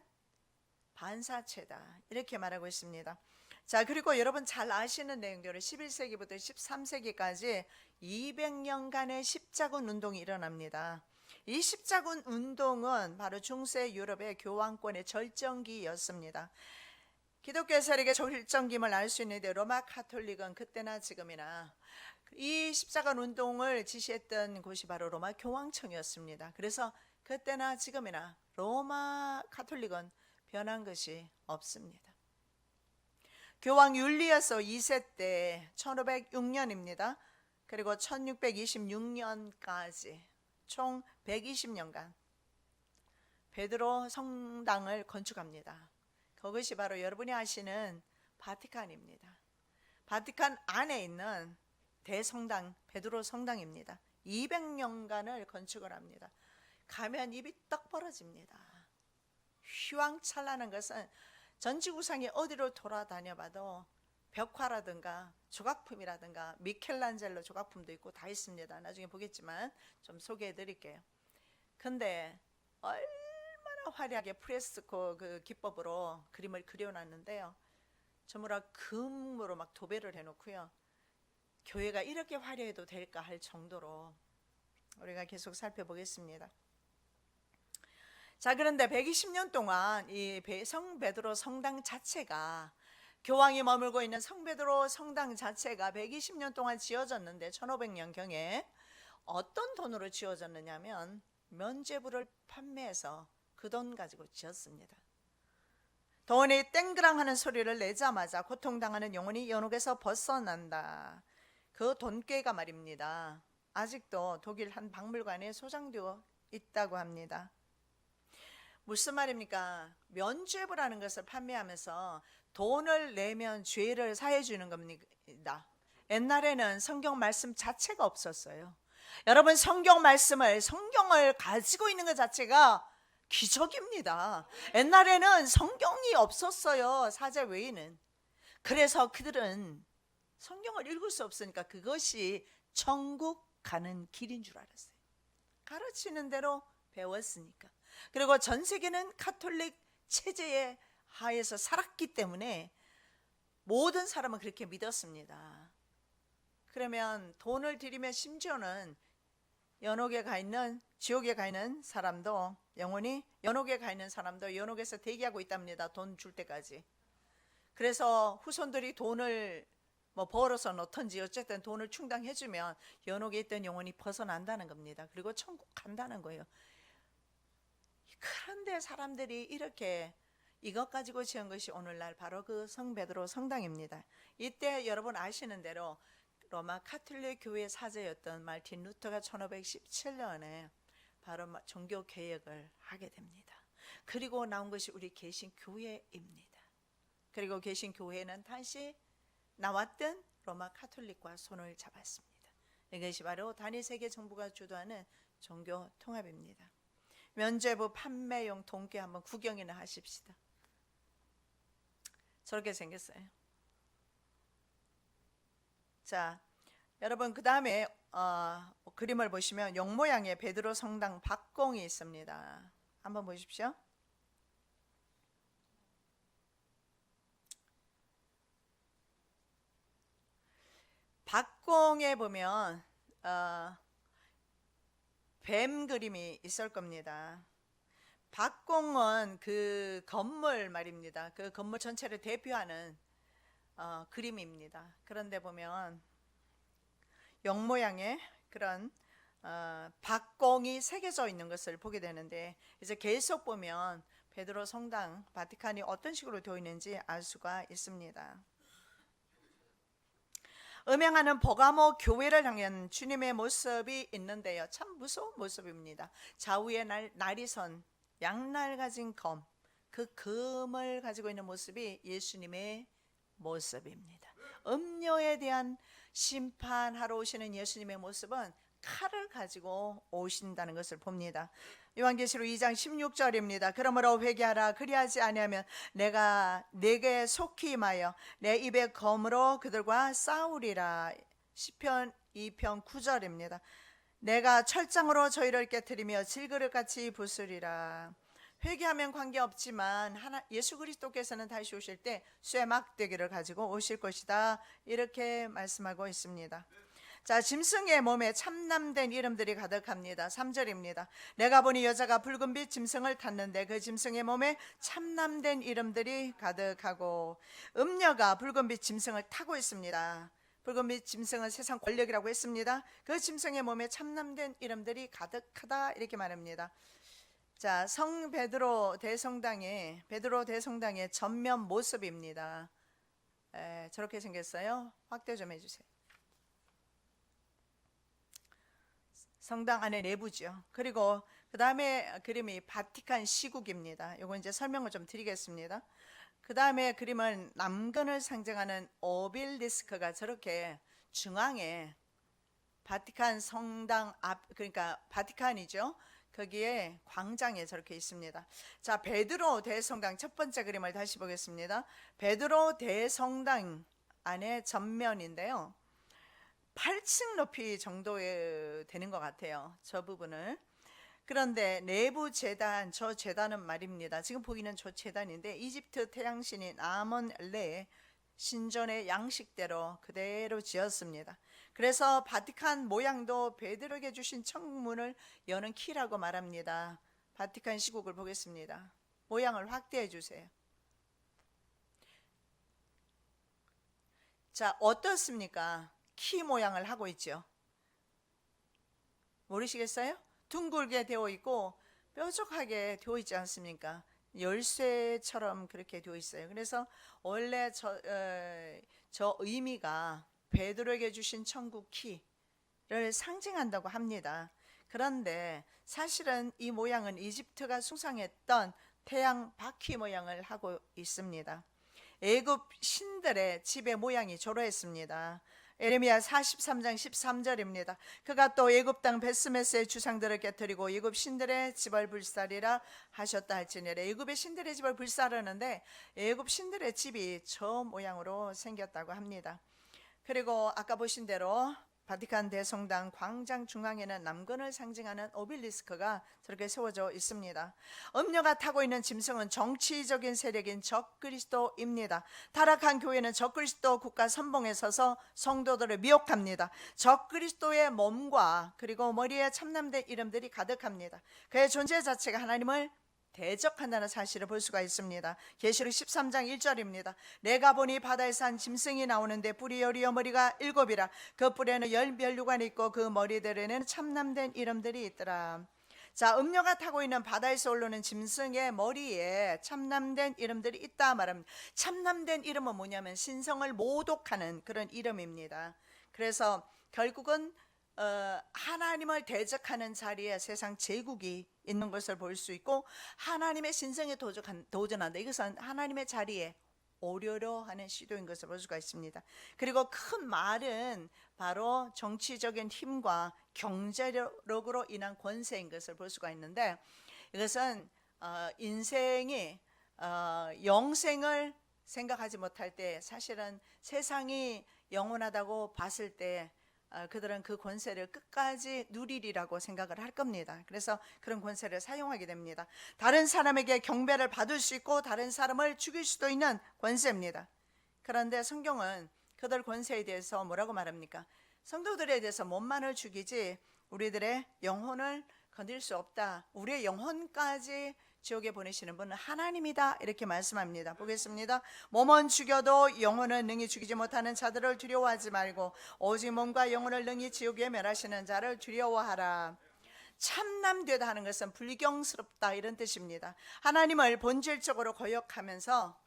Speaker 1: 반사체다. 이렇게 말하고 있습니다. 자, 그리고 여러분 잘 아시는 내용대로 11세기부터 13세기까지 200년간의 십자군 운동이 일어납니다. 이 십자군 운동은 바로 중세 유럽의 교황권의 절정기였습니다. 기독교 세력의 절정기임을 알 수 있는데 로마 가톨릭은 그때나 지금이나 이 십자군 운동을 지시했던 곳이 바로 로마 교황청이었습니다. 그래서 그때나 지금이나 로마 가톨릭은 변한 것이 없습니다. 교황 율리아스 2세 때 1506년입니다. 그리고 1626년까지 총 120년간 베드로 성당을 건축합니다. 그것이 바로 여러분이 아시는 바티칸입니다. 바티칸 안에 있는 대성당 베드로 성당입니다. 200년간을 건축을 합니다. 가면 입이 떡 벌어집니다. 휘황찬란한 것은 전 지구상에 어디로 돌아다녀 봐도 벽화라든가 조각품이라든가 미켈란젤로 조각품도 있고 다 있습니다. 나중에 보겠지만 좀 소개해 드릴게요. 근데 얼마나 화려하게 프레스코 그 기법으로 그림을 그려놨는데요. 전부 다 금으로 막 도배를 해놓고요. 교회가 이렇게 화려해도 될까 할 정도로 우리가 계속 살펴보겠습니다. 자, 그런데 120년 동안 이 성 베드로 성당 자체가, 교황이 머물고 있는 성 베드로 성당 자체가 120년 동안 지어졌는데 1500년경에 어떤 돈으로 지어졌느냐면 면죄부를 판매해서 그 돈 가지고 지었습니다. 돈이 땡그랑 하는 소리를 내자마자 고통당하는 영혼이 연옥에서 벗어난다. 그 돈꾀가 말입니다. 아직도 독일 한 박물관에 소장되어 있다고 합니다. 무슨 말입니까? 면죄부라는 것을 판매하면서 돈을 내면 죄를 사해 주는 겁니다. 옛날에는 성경 말씀 자체가 없었어요. 여러분, 성경을 가지고 있는 것 자체가 기적입니다. 옛날에는 성경이 없었어요. 사자 외에는. 그래서 그들은 성경을 읽을 수 없으니까 그것이 천국 가는 길인 줄 알았어요. 가르치는 대로 배웠으니까. 그리고 전 세계는 가톨릭 체제의 하에서 살았기 때문에 모든 사람은 그렇게 믿었습니다. 그러면 돈을 들이면 심지어는 연옥에 가 있는, 지옥에 가 있는 사람도, 영혼이 연옥에 가 있는 사람도 연옥에서 대기하고 있답니다. 돈 줄 때까지. 그래서 후손들이 돈을 벌어서 넣던지 어쨌든 돈을 충당해주면 연옥에 있던 영혼이 벗어난다는 겁니다. 그리고 천국 간다는 거예요. 그런데 사람들이 이렇게 이것 가지고 지은 것이 오늘날 바로 그 성 베드로 성당입니다. 이때 여러분 아시는 대로 로마 카톨릭 교회 사제였던 마르틴 루터가 1517년에 바로 종교 개혁을 하게 됩니다. 그리고 나온 것이 우리 개신교회입니다. 그리고 개신교회는 다시 나왔던 로마 카톨릭과 손을 잡았습니다. 이것이 바로 단일 세계 정부가 주도하는 종교 통합입니다. 면죄부 판매용 돈께 한번 구경이나 하십시다. 저렇게 생겼어요. 자, 여러분 그 다음에 그림을 보시면 용 모양의 베드로 성당 박공이 있습니다. 한번 보십시오. 박공에 보면 뱀 그림이 있을 겁니다. 박공은 그 건물 말입니다. 그 건물 전체를 대표하는 그림입니다. 그런데 보면 용 모양의 그런 박공이 새겨져 있는 것을 보게 되는데, 이제 계속 보면 베드로 성당, 바티칸이 어떤 식으로 되어 있는지 알 수가 있습니다. 음행하는 버가모 교회를 향한 주님의 모습이 있는데요, 참 무서운 모습입니다. 좌우에 날이 선 양날 가진 검, 그 검을 가지고 있는 모습이 예수님의 모습입니다. 음료에 대한 심판하러 오시는 예수님의 모습은 칼을 가지고 오신다는 것을 봅니다. 요한계시록 2장 16절입니다. 그러므로 회개하라. 그리하지 아니하면 내가 네게 속히 임하여 내 입의 검으로 그들과 싸우리라. 시편 2편 9절입니다. 내가 철장으로 저희를 깨트리며 질그릇같이 부수리라. 회개하면 관계없지만 예수 그리스도께서는 다시 오실 때 쇠막대기를 가지고 오실 것이다, 이렇게 말씀하고 있습니다. 자, 짐승의 몸에 참남된 이름들이 가득합니다. 3절입니다. 내가 보니 여자가 붉은빛 짐승을 탔는데 그 짐승의 몸에 참남된 이름들이 가득하고, 음녀가 붉은빛 짐승을 타고 있습니다. 붉은빛 짐승은 세상 권력이라고 했습니다. 그 짐승의 몸에 참남된 이름들이 가득하다, 이렇게 말합니다. 자, 성 베드로 대성당의 전면 모습입니다. 저렇게 생겼어요. 확대 좀 해주세요. 성당 안에 내부죠. 그리고 그 다음에 그림이 바티칸 시국입니다. 이거 이제 설명을 좀 드리겠습니다. 그 다음에 그림은 남근을 상징하는 오빌리스크가 저렇게 중앙에 바티칸 성당 앞, 그러니까 바티칸이죠. 거기에 광장에 저렇게 있습니다. 자, 베드로 대성당 첫 번째 그림을 다시 보겠습니다. 베드로 대성당 안에 전면인데요. 8층 높이 정도 되는 것 같아요. 저 부분을. 그런데 내부 제단, 저 제단은 말입니다. 지금 보이는 저 제단인데 이집트 태양신인 아몬레 신전의 양식대로 그대로 지었습니다. 그래서 바티칸 모양도 베드로에게 주신 청문을 여는 키라고 말합니다. 바티칸 시국을 보겠습니다. 모양을 확대해 주세요. 자, 어떻습니까? 키 모양을 하고 있죠. 모르시겠어요? 둥글게 되어 있고 뾰족하게 되어 있지 않습니까? 열쇠처럼 그렇게 되어 있어요. 그래서 원래 저 의미가 베드로에게 주신 천국 키를 상징한다고 합니다. 그런데 사실은 이 모양은 이집트가 숭상했던 태양 바퀴 모양을 하고 있습니다. 애굽 신들의 집의 모양이 저러했습니다. 에레미야 43장 13절입니다. 그가 또 애굽 땅 베스메스의 주상들을 깨뜨리고 애굽 신들의 집을 불살이라 하셨다 할지니라. 애굽의 신들의 집을 불살하는데 애굽 신들의 집이 저 모양으로 생겼다고 합니다. 그리고 아까 보신 대로 바티칸 대성당 광장 중앙에는 남권을 상징하는 오벨리스크가 저렇게 세워져 있습니다. 음녀가 타고 있는 짐승은 정치적인 세력인 적그리스도입니다. 타락한 교회는 적그리스도 국가 선봉에 서서 성도들을 미혹합니다. 적그리스도의 몸과 그리고 머리에 참남된 이름들이 가득합니다. 그의 존재 자체가 하나님을 대적한다는 사실을 볼 수가 있습니다. 계시록 13장 1절입니다. 내가 보니 바다에서 한 짐승이 나오는데 뿔이 열이요 머리가 7이라 그 뿔에는 10면류관이 있고 그 머리들에는 참남된 이름들이 있더라. 자, 음녀가 타고 있는 바다에서 올라오는 짐승의 머리에 참남된 이름들이 있다 말합니다. 참남된 이름은 뭐냐면 신성을 모독하는 그런 이름입니다. 그래서 결국은 하나님을 대적하는 자리에 세상 제국이 있는 것을 볼 수 있고 하나님의 신성에 도전한다. 이것은 하나님의 자리에 오려려 하는 시도인 것을 볼 수가 있습니다. 그리고 큰 말은 바로 정치적인 힘과 경제력으로 인한 권세인 것을 볼 수가 있는데 이것은 인생이 영생을 생각하지 못할 때 사실은 세상이 영원하다고 봤을 때 그들은 그 권세를 끝까지 누리리라고 생각을 할 겁니다. 그래서 그런 권세를 사용하게 됩니다. 다른 사람에게 경배를 받을 수 있고 다른 사람을 죽일 수도 있는 권세입니다. 그런데 성경은 그들 권세에 대해서 뭐라고 말합니까? 성도들에 대해서 몸만을 죽이지 우리들의 영혼을 건드릴 수 없다. 우리의 영혼까지 지옥에 보내시는 분은 하나님이다 이렇게 말씀합니다. 보겠습니다. 몸은 죽여도 영혼은 능히 죽이지 못하는 자들을 두려워하지 말고 오직 몸과 영혼을 능히 지옥에 멸하시는 자를 두려워하라. 참남되다 하는 것은 불경스럽다 이런 뜻입니다. 하나님을 본질적으로 거역하면서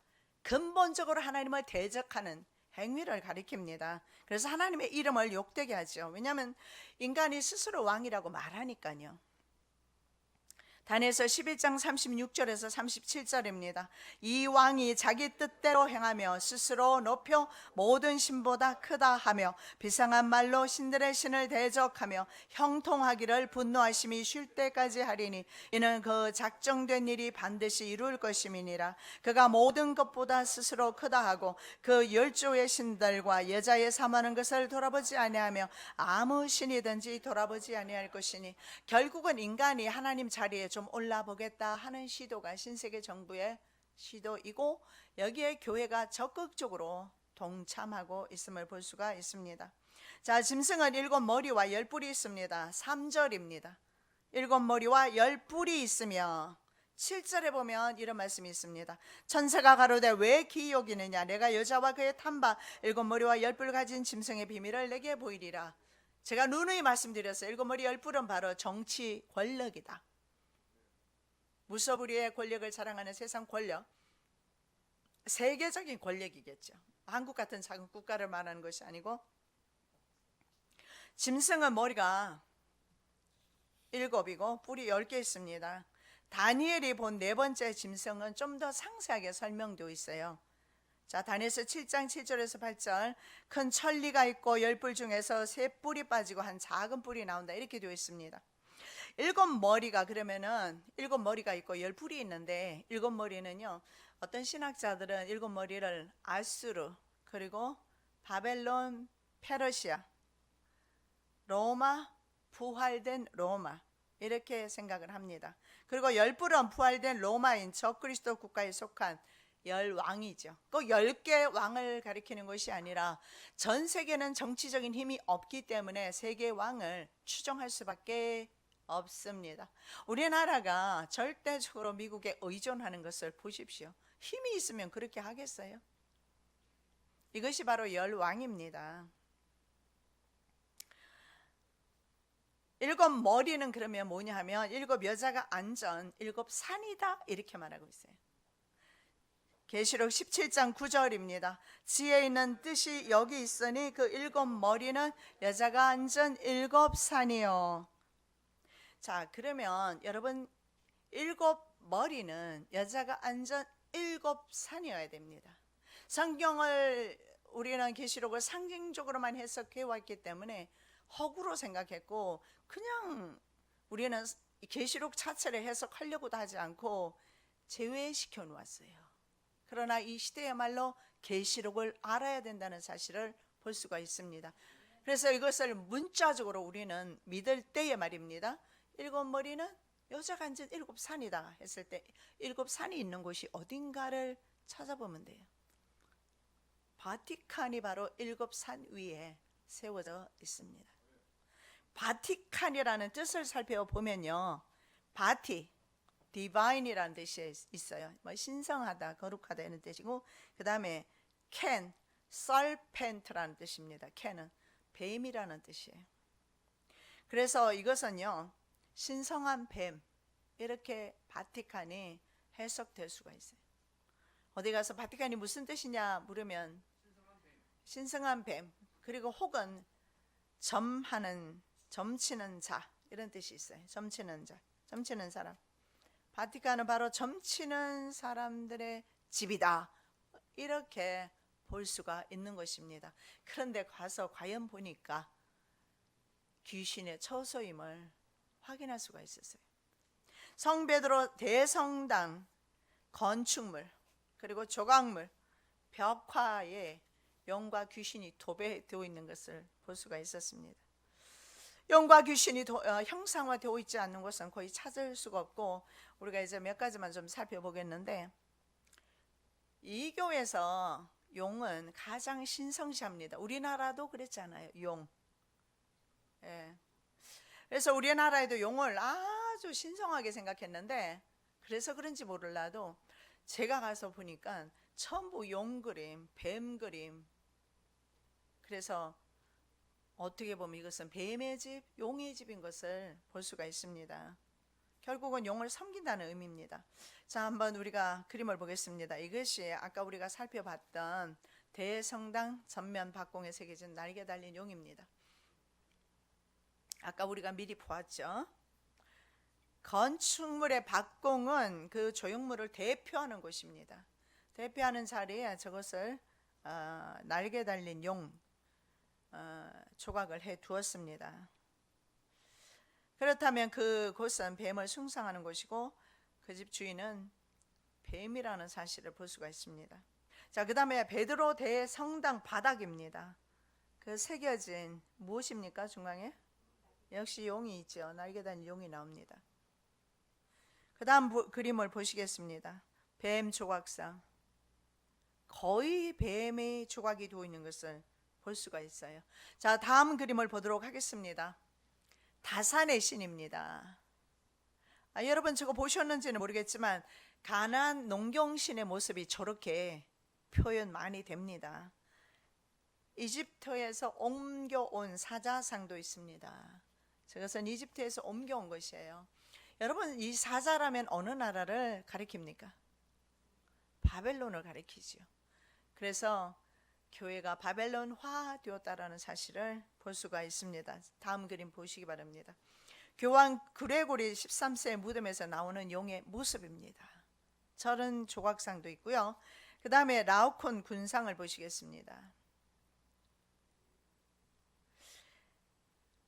Speaker 1: 근본적으로 하나님을 대적하는 행위를 가리킵니다. 그래서 하나님의 이름을 욕되게 하죠. 왜냐하면 인간이 스스로 왕이라고 말하니까요. 다니엘서 11장 36절에서 37절입니다. 이 왕이 자기 뜻대로 행하며 스스로 높여 모든 신보다 크다 하며 비상한 말로 신들의 신을 대적하며 형통하기를 분노하심이 쉴 때까지 하리니 이는 그 작정된 일이 반드시 이룰 것임이니라. 그가 모든 것보다 스스로 크다 하고 그 열조의 신들과 여자의 삼하는 것을 돌아보지 아니하며 아무 신이든지 돌아보지 아니할 것이니 결국은 인간이 하나님 자리에 좀 올라보겠다 하는 시도가 신세계 정부의 시도이고 여기에 교회가 적극적으로 동참하고 있음을 볼 수가 있습니다. 자, 짐승은 7머리와 10뿔이 있습니다. 3절입니다. 7머리와 10뿔이 있으며 7절에 보면 이런 말씀이 있습니다. 천사가 가로되 왜 기이 여기느냐 내가 여자와 그의 탄바 7머리와 10뿔 가진 짐승의 비밀을 내게 보이리라. 제가 누누이 말씀드렸어요. 7머리 10뿔은 바로 정치 권력이다. 무소불위의 권력을 자랑하는 세상 권력, 세계적인 권력이겠죠. 한국 같은 작은 국가를 말하는 것이 아니고 짐승은 머리가 7이고 뿔이 10개 있습니다. 다니엘이 본 네 번째 짐승은 좀 더 상세하게 설명되어 있어요. 자, 다니엘서 7장 7절에서 8절 큰 천리가 있고 10뿔 중에서 3뿔이 빠지고 한 작은 뿔이 나온다 이렇게 되어 있습니다. 7머리가 그러면은 7머리가 있고 10뿔이 있는데 7머리는요 어떤 신학자들은 7머리를 아수르 그리고 바벨론, 페르시아, 로마, 부활된 로마 이렇게 생각을 합니다. 그리고 열불은 부활된 로마인 적그리스도 국가에 속한 10왕이죠. 꼭 10개 왕을 가리키는 것이 아니라 전 세계는 정치적인 힘이 없기 때문에 세계 왕을 추정할 수밖에 없습니다. 우리나라가 절대적으로 미국에 의존하는 것을 보십시오. 힘이 있으면 그렇게 하겠어요? 이것이 바로 10왕입니다. 7 머리는 그러면 뭐냐 하면 7 여자가 앉은 7 산이다 이렇게 말하고 있어요. 계시록 17장 9절입니다. 지혜 있는 뜻이 여기 있으니 그 7 머리는 여자가 앉은 7 산이요. 자, 그러면 여러분 7 머리는 여자가 앉은 7 산이어야 됩니다. 성경을 우리는 계시록을 상징적으로만 해석해 왔기 때문에 허구로 생각했고 그냥 우리는 계시록 자체를 해석하려고도 하지 않고 제외시켜 놓았어요. 그러나 이 시대야말로 계시록을 알아야 된다는 사실을 볼 수가 있습니다. 그래서 이것을 문자적으로 우리는 믿을 때에 말입니다. 7 머리는 여자가 앉은 7 산이다 했을 때 7 산이 있는 곳이 어딘가를 찾아보면 돼요. 바티칸이 바로 7 산 위에 세워져 있습니다. 바티칸이라는 뜻을 살펴보면요, 바티, 디바인이라는 뜻이 있어요. 신성하다, 거룩하다 이런 뜻이고, 그 다음에 캔, 설펜트라는 뜻입니다. 캔은 뱀이라는 뜻이에요. 그래서 이것은요, 신성한 뱀 이렇게 바티칸이 해석될 수가 있어요. 어디 가서 바티칸이 무슨 뜻이냐 물으면 신성한 뱀, 그리고 혹은 점치는 자 이런 뜻이 있어요. 점치는 자, 점치는 사람. 바티칸은 바로 점치는 사람들의 집이다 이렇게 볼 수가 있는 것입니다. 그런데 가서 과연 보니까 귀신의 처소임을 확인할 수가 있었어요. 성베드로 대성당 건축물 그리고 조각물 벽화에 영과 귀신이 도배되어 있는 것을 볼 수가 있었습니다. 영과 귀신이 형상화되어 있지 않는 것은 거의 찾을 수가 없고, 우리가 이제 몇 가지만 좀 살펴보겠는데, 이교에서 용은 가장 신성시합니다. 우리나라도 그랬잖아요. 용. 예. 그래서 우리나라에도 용을 아주 신성하게 생각했는데, 그래서 그런지 몰라도 제가 가서 보니까 전부 용 그림, 뱀 그림. 그래서 어떻게 보면 이것은 뱀의 집, 용의 집인 것을 볼 수가 있습니다. 결국은 용을 섬긴다는 의미입니다. 자, 한번 우리가 그림을 보겠습니다. 이것이 아까 우리가 살펴봤던 대성당 전면 박공에 새겨진 날개 달린 용입니다. 아까 우리가 미리 보았죠. 건축물의 박공은 그 조형물을 대표하는 곳입니다. 대표하는 자리에 저것을 날개 달린 용 조각을 해 두었습니다. 그렇다면 그곳은 뱀을 숭상하는 곳이고 그 집 주인은 뱀이라는 사실을 볼 수가 있습니다. 자, 그 다음에 베드로 대성당 바닥입니다. 그 새겨진 무엇입니까? 중앙에 역시 용이 있죠. 날개 달린 용이 나옵니다. 그 다음 그림을 보시겠습니다. 뱀 조각상, 거의 뱀의 조각이 되어 있는 것을 볼 수가 있어요. 자, 다음 그림을 보도록 하겠습니다. 다산의 신입니다. 여러분 저거 보셨는지는 모르겠지만 가나안 농경신의 모습이 저렇게 표현 많이 됩니다. 이집트에서 옮겨온 사자상도 있습니다. 저것은 이집트에서 옮겨온 것이에요. 여러분 이 사자라면 어느 나라를 가리킵니까? 바벨론을 가리키죠. 그래서 교회가 바벨론화 되었다라는 사실을 볼 수가 있습니다. 다음 그림 보시기 바랍니다. 교황 그레고리 13세의 무덤에서 나오는 용의 모습입니다. 저런 조각상도 있고요. 그 다음에 라오콘 군상을 보시겠습니다.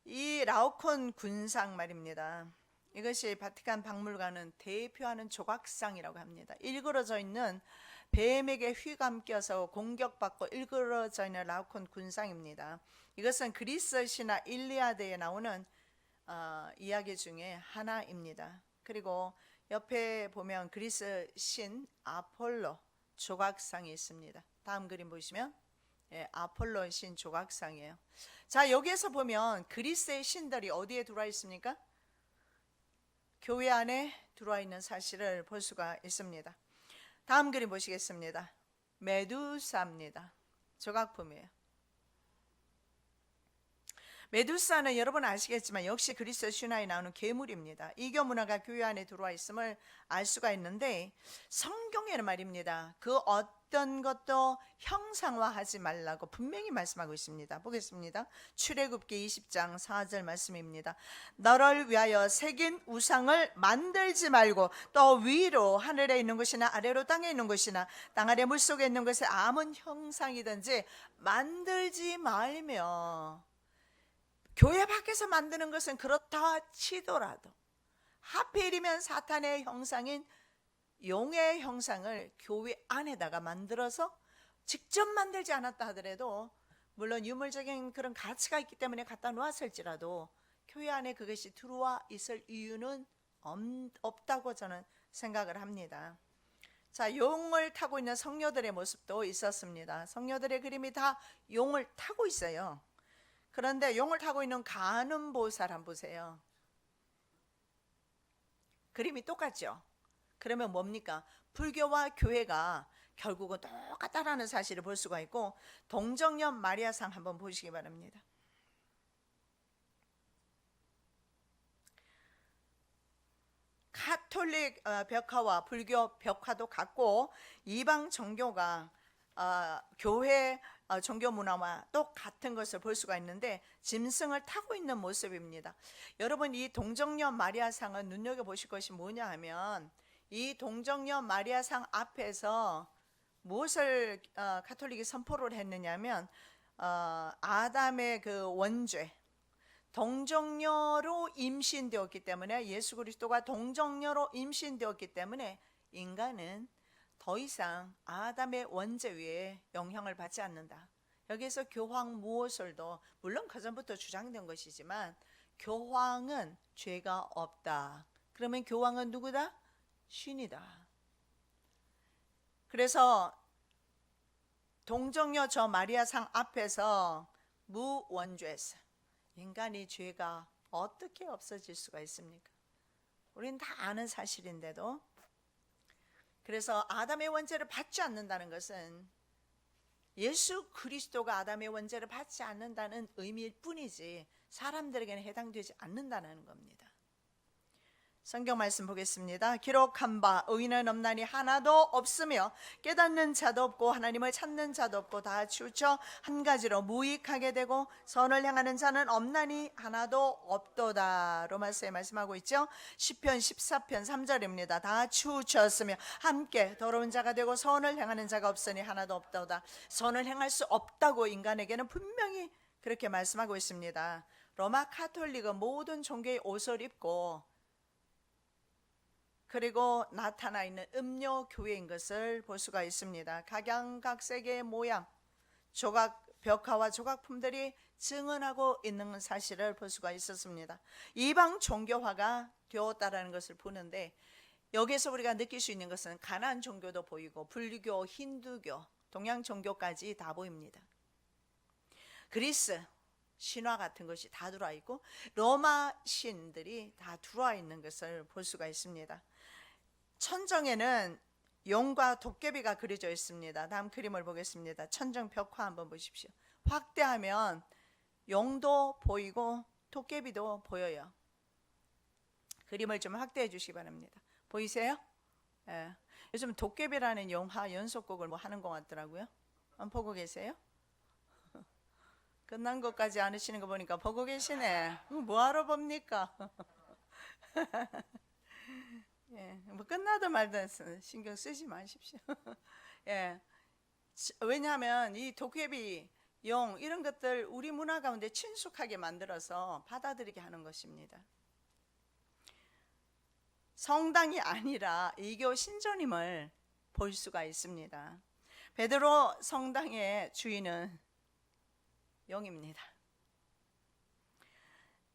Speaker 1: 이 라오콘 군상 말입니다. 이것이 바티칸 박물관은 대표하는 조각상이라고 합니다. 일그러져 있는 뱀에게 휘감겨서 공격받고 일그러져 있는 라오콘 군상입니다. 이것은 그리스 신화 일리아드에 나오는 이야기 중에 하나입니다. 그리고 옆에 보면 그리스 신 아폴로 조각상이 있습니다. 다음 그림 보시면 아폴로 신 조각상이에요. 자, 여기에서 보면 그리스의 신들이 어디에 들어와 있습니까? 교회 안에 들어와 있는 사실을 볼 수가 있습니다. 다음 그림 보시겠습니다. 메두사입니다. 조각품이에요. 메두사는 여러분 아시겠지만 역시 그리스 신화에 나오는 괴물입니다. 이교 문화가 교회 안에 들어와 있음을 알 수가 있는데 성경에는 말입니다. 그 어떤 것도 형상화하지 말라고 분명히 말씀하고 있습니다. 보겠습니다. 출애굽기 20장 4절 말씀입니다. 너를 위하여 새긴 우상을 만들지 말고 또 위로 하늘에 있는 것이나 아래로 땅에 있는 것이나 땅 아래 물속에 있는 것에 아무 형상이든지 만들지 말며, 교회 밖에서 만드는 것은 그렇다 치더라도 하필이면 사탄의 형상인 용의 형상을 교회 안에다가 만들어서 직접 만들지 않았다 하더라도, 물론 유물적인 그런 가치가 있기 때문에 갖다 놓았을지라도 교회 안에 그것이 들어와 있을 이유는 없다고 저는 생각을 합니다. 자, 용을 타고 있는 성녀들의 모습도 있었습니다. 성녀들의 그림이 다 용을 타고 있어요. 그런데 용을 타고 있는 간음보살 한번 보세요. 그림이 똑같죠? 그러면 뭡니까? 불교와 교회가 결국은 똑같다라는 사실을 볼 수가 있고, 동정녀 마리아상 한번 보시기 바랍니다. 카톨릭 벽화와 불교 벽화도 같고 이방 종교가 교회 종교 문화와 똑같은 것을 볼 수가 있는데 짐승을 타고 있는 모습입니다. 여러분, 이 동정녀 마리아상은 눈여겨보실 것이 뭐냐 하면, 이 동정녀 마리아상 앞에서 무엇을 가톨릭이 선포를 했느냐면 아담의 그 원죄, 동정녀로 임신되었기 때문에, 예수 그리스도가 동정녀로 임신되었기 때문에 인간은 더 이상 아담의 원죄 위에 영향을 받지 않는다. 여기에서 교황 무오솔도 물론 그전부터 주장된 것이지만 교황은 죄가 없다. 그러면 교황은 누구다? 신이다. 그래서 동정녀 저 마리아상 앞에서 무원죄스, 인간의 죄가 어떻게 없어질 수가 있습니까? 우리는 다 아는 사실인데도. 그래서 아담의 원죄를 받지 않는다는 것은 예수 그리스도가 아담의 원죄를 받지 않는다는 의미일 뿐이지 사람들에게는 해당되지 않는다는 겁니다. 성경 말씀 보겠습니다. 기록한 바 의인은 없나니 하나도 없으며 깨닫는 자도 없고 하나님을 찾는 자도 없고 다 치우쳐 한 가지로 무익하게 되고 선을 행하는 자는 없나니 하나도 없도다. 로마서에 말씀하고 있죠. 시편 14편 3절입니다. 다 치우쳤으며 함께 더러운 자가 되고 선을 행하는 자가 없으니 하나도 없도다. 선을 행할 수 없다고 인간에게는 분명히 그렇게 말씀하고 있습니다. 로마 카톨릭은 모든 종교의 옷을 입고 그리고 나타나 있는 음료 교회인 것을 볼 수가 있습니다. 각양각색의 모양, 조각, 벽화와 조각품들이 증언하고 있는 사실을 볼 수가 있었습니다. 이방 종교화가 되었다라는 것을 보는데, 여기에서 우리가 느낄 수 있는 것은 가나안 종교도 보이고 불교, 힌두교, 동양 종교까지 다 보입니다. 그리스 신화 같은 것이 다 들어와 있고 로마 신들이 다 들어와 있는 것을 볼 수가 있습니다. 천정에는 용과 도깨비가 그려져 있습니다. 다음 그림을 보겠습니다. 천정 벽화 한번 보십시오. 확대하면 용도 보이고 도깨비도 보여요. 그림을 좀 확대해 주시기 바랍니다. 보이세요? 예. 요즘 도깨비라는 영화 연속곡을 뭐 하는 것 같더라고요. 안 보고 계세요? 끝난 것까지 안 하시는 거 보니까 보고 계시네. 뭐하러 봅니까? 예, 뭐 끝나도 말도 신경 쓰지 마십시오. 예, 왜냐하면 이 도깨비, 용 이런 것들 우리 문화 가운데 친숙하게 만들어서 받아들이게 하는 것입니다. 성당이 아니라 이교 신전임을 볼 수가 있습니다. 베드로 성당의 주인은 용입니다.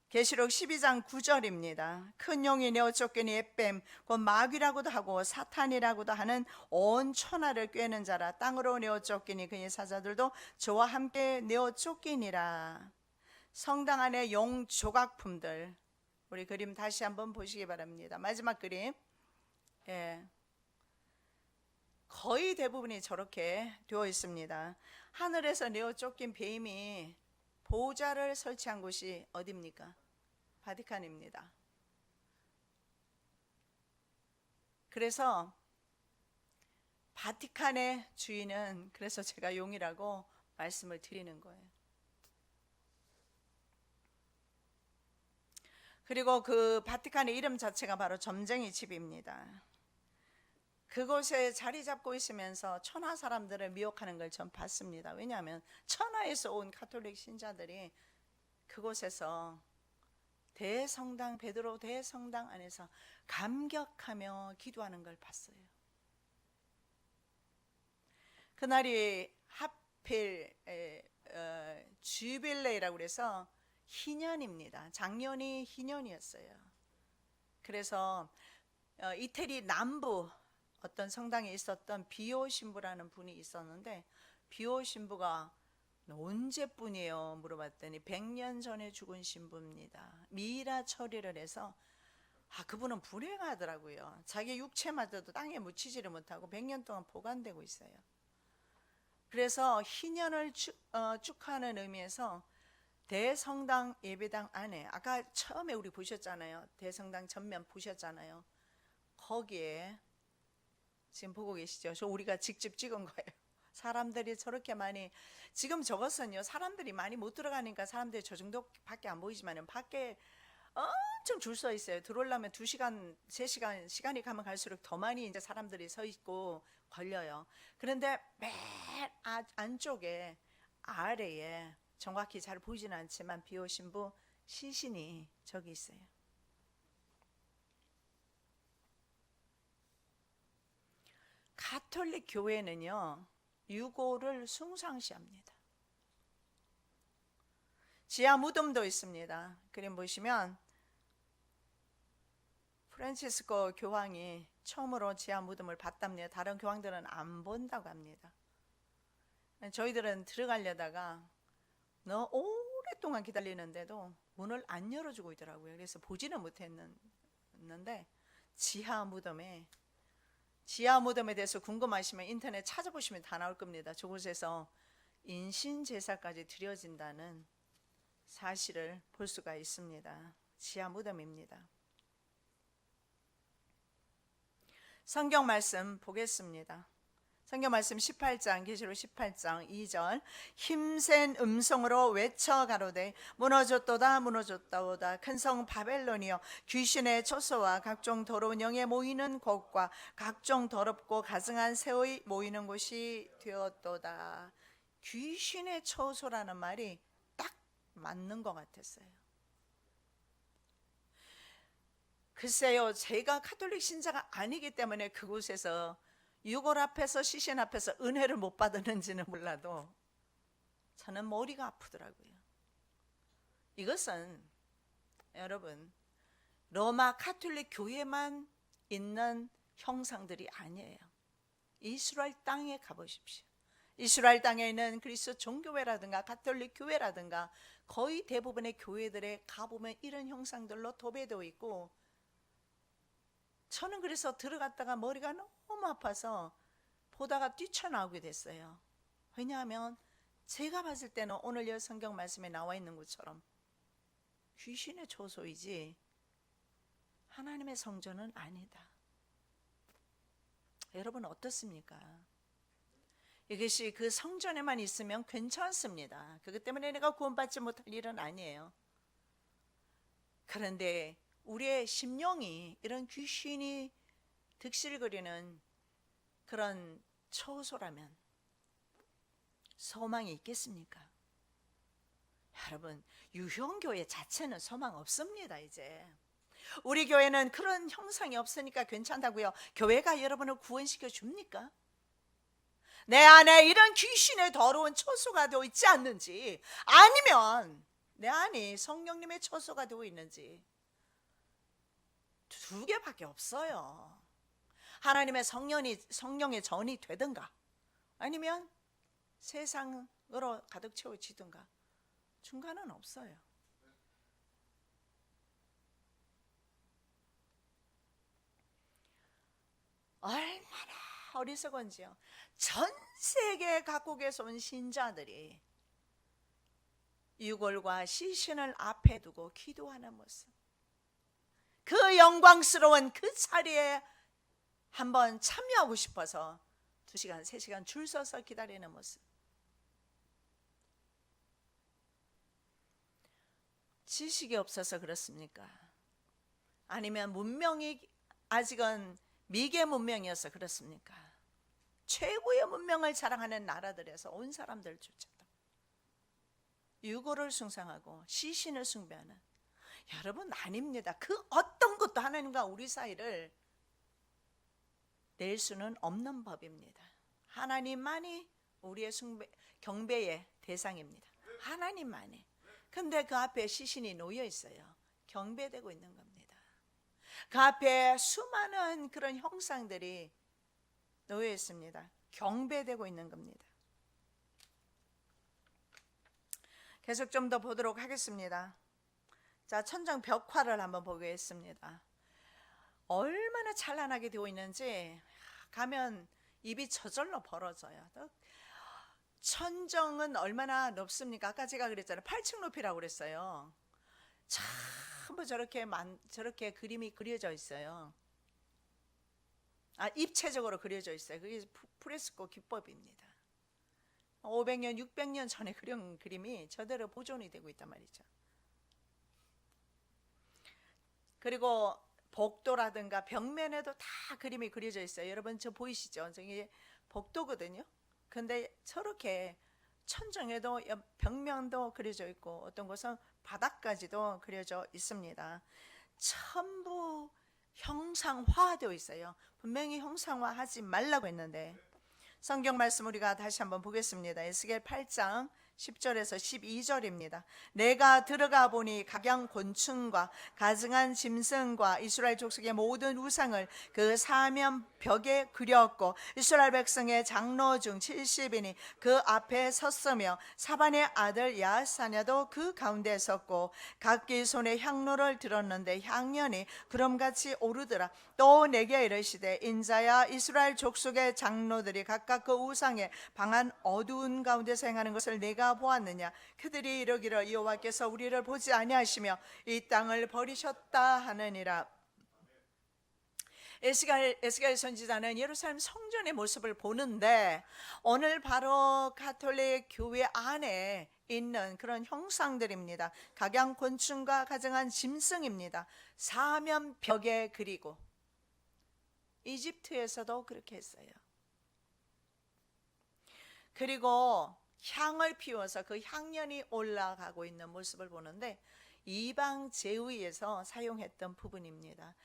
Speaker 1: 계시록 12장 9절입니다. 큰 용이 내어 쫓기니 햇뱀 곧 마귀라고도 하고 사탄이라고도 하는 온 천하를 꿰는 자라. 땅으로 내어 쫓기니 그의 사자들도 저와 함께 내어 쫓기니라. 성당 안에 용 조각품들, 우리 그림 다시 한번 보시기 바랍니다. 마지막 그림, 거의 대부분이 저렇게 되어 있습니다. 하늘에서 내어 쫓긴 뱀이 보좌를 설치한 곳이 어디입니까? 바티칸입니다. 그래서 바티칸의 주인은, 그래서 제가 용이라고 말씀을 드리는 거예요. 그리고 그 바티칸의 이름 자체가 바로 점쟁이 집입니다. 그곳에 자리 잡고 있으면서 천하 사람들을 미혹하는 걸 전 봤습니다. 왜냐하면 천하에서 온 가톨릭 신자들이 그곳에서 대성당, 베드로 대성당 안에서 감격하며 기도하는 걸 봤어요. 그날이 하필 주빌레이라고 그래서 희년입니다. 작년이 희년이었어요. 그래서 이태리 남부 어떤 성당에 있었던 비오 신부라는 분이 있었는데, 비오 신부가 언제뿐이에요? 물어봤더니 100년 전에 죽은 신부입니다. 미이라 처리를 해서 그분은 불행하더라고요. 자기 육체마저도 땅에 묻히지를 못하고 100년 동안 보관되고 있어요. 그래서 희년을 축하하는 의미에서 대성당 예배당 안에, 아까 처음에 우리 보셨잖아요. 대성당 전면 보셨잖아요. 거기에 지금 보고 계시죠? 저 우리가 직접 찍은 거예요. 사람들이 저렇게 많이, 지금 저것은요 사람들이 많이 못 들어가니까 사람들이 저 정도밖에 안 보이지만 밖에 엄청 줄 서 있어요. 들어오려면 2시간 3시간 시간이 가면 갈수록 더 많이 이제 사람들이 서 있고 걸려요. 그런데 맨 안쪽에 아래에 정확히 잘 보이지는 않지만 비오 신부 시신이 저기 있어요. 가톨릭 교회는요 유고를 숭상시합니다. 지하 무덤도 있습니다. 그림 보시면 프란치스코 교황이 처음으로 지하 무덤을 봤답니다. 다른 교황들은 안 본다고 합니다. 저희들은 들어가려다가 오랫동안 기다리는데도 문을 안 열어주고 있더라고요. 그래서 보지는 못했는데 지하 무덤에 대해서 궁금하시면 인터넷 찾아보시면 다 나올 겁니다. 저곳에서 인신제사까지 드려진다는 사실을 볼 수가 있습니다. 지하 무덤입니다. 성경 말씀 보겠습니다. 성경 말씀 18장, 계시록 18장 2절. 힘센 음성으로 외쳐 가로되 무너졌도다 무너졌다오다. 큰 성 바벨론이여, 귀신의 처소와 각종 더러운 영에 모이는 곳과 각종 더럽고 가증한 새의 모이는 곳이 되었도다. 귀신의 처소라는 말이 딱 맞는 것 같았어요. 글쎄요, 제가 가톨릭 신자가 아니기 때문에 그곳에서 유골 앞에서 시신 앞에서 은혜를 못 받았는지는 몰라도 저는 머리가 아프더라고요. 이것은 여러분 로마 가톨릭 교회만 있는 형상들이 아니에요. 이스라엘 땅에 가보십시오. 이스라엘 땅에 있는 그리스도 종교회라든가 가톨릭 교회라든가 거의 대부분의 교회들에 가보면 이런 형상들로 도배되어 있고, 저는 그래서 들어갔다가 머리가 너무 아파서 보다가 뛰쳐나오게 됐어요. 왜냐하면 제가 봤을 때는 오늘 이 성경 말씀에 나와 있는 것처럼 귀신의 처소이지 하나님의 성전은 아니다. 여러분 어떻습니까? 이것이 그 성전에만 있으면 괜찮습니다. 그것 때문에 내가 구원받지 못할 일은 아니에요. 그런데 우리의 심령이 이런 귀신이 득실거리는 그런 처소라면 소망이 있겠습니까? 여러분, 유형교회 자체는 소망 없습니다. 이제 우리 교회는 그런 형상이 없으니까 괜찮다고요. 교회가 여러분을 구원시켜 줍니까? 내 안에 이런 귀신의 더러운 처소가 되어 있지 않는지, 아니면 내 안이 성령님의 처소가 되어 있는지, 두 개밖에 없어요. 하나님의 성령의 전이 되든가, 아니면 세상으로 가득 채워지든가, 중간은 없어요. 얼마나 어리석은지요. 전 세계 각국에서 온 신자들이 유골과 시신을 앞에 두고 기도하는 모습, 그 영광스러운 그 자리에 한번 참여하고 싶어서 2시간, 3시간 줄 서서 기다리는 모습. 지식이 없어서 그렇습니까? 아니면 문명이 아직은 미개 문명이어서 그렇습니까? 최고의 문명을 자랑하는 나라들에서 온 사람들조차도 유골을 숭상하고 시신을 숭배하는, 여러분, 아닙니다. 그 어떤 것도 하나님과 우리 사이를 낼 수는 없는 법입니다. 하나님만이 우리의 경배의 대상입니다. 하나님만이. 근데 그 앞에 시신이 놓여 있어요. 경배되고 있는 겁니다. 그 앞에 수많은 그런 형상들이 놓여 있습니다. 경배되고 있는 겁니다. 계속 좀 더 보도록 하겠습니다. 자, 천정 벽화를 한번 보겠습니다. 얼마나 찬란하게 되어 있는지 가면 입이 저절로 벌어져요. 천정은 얼마나 높습니까? 아까 제가 그랬잖아요. 8층 높이라고 그랬어요. 전부 저렇게 그림이 그려져 있어요. 입체적으로 그려져 있어요. 그게 프레스코 기법입니다. 500년, 600년 전에 그린 그림이 저대로 보존이 되고 있단 말이죠. 그리고 복도라든가 벽면에도 다 그림이 그려져 있어요. 여러분 저 보이시죠? 저기 복도거든요. 근데 저렇게 천정에도 벽면도 그려져 있고 어떤 곳은 바닥까지도 그려져 있습니다. 전부 형상화되어 있어요. 분명히 형상화하지 말라고 했는데, 성경 말씀 우리가 다시 한번 보겠습니다. 에스겔 8장 10절에서 12절입니다. 내가 들어가 보니 각양 곤충과 가증한 짐승과 이스라엘 족속의 모든 우상을 그 사면 벽에 그렸고, 이스라엘 백성의 장로 중 70인이 그 앞에 섰으며 사반의 아들 야사냐도 그 가운데 섰고, 각기 손에 향로를 들었는데 향연이 구름같이 오르더라. 또 내게 이르시되, 인자야, 이스라엘 족속의 장로들이 각각 그 우상의 방한 어두운 가운데서 행하는 것을 내가 보았느냐? 그들이 이르기를 여호와께서 우리를 보지 아니하시며 이 땅을 버리셨다 하느니라. 에스겔 선지자는 예루살렘 성전의 모습을 보는데, 오늘 바로 가톨릭 교회 안에 있는 그런 형상들입니다. 각양 곤충과 가증한 짐승입니다. 사면 벽에 그리고, 이집트에서도 그렇게 했어요. 그리고 향을 피워서 그 향연이 올라가고 있는 모습을 보는데, 이방 제후에서 사용했던 부분입니다.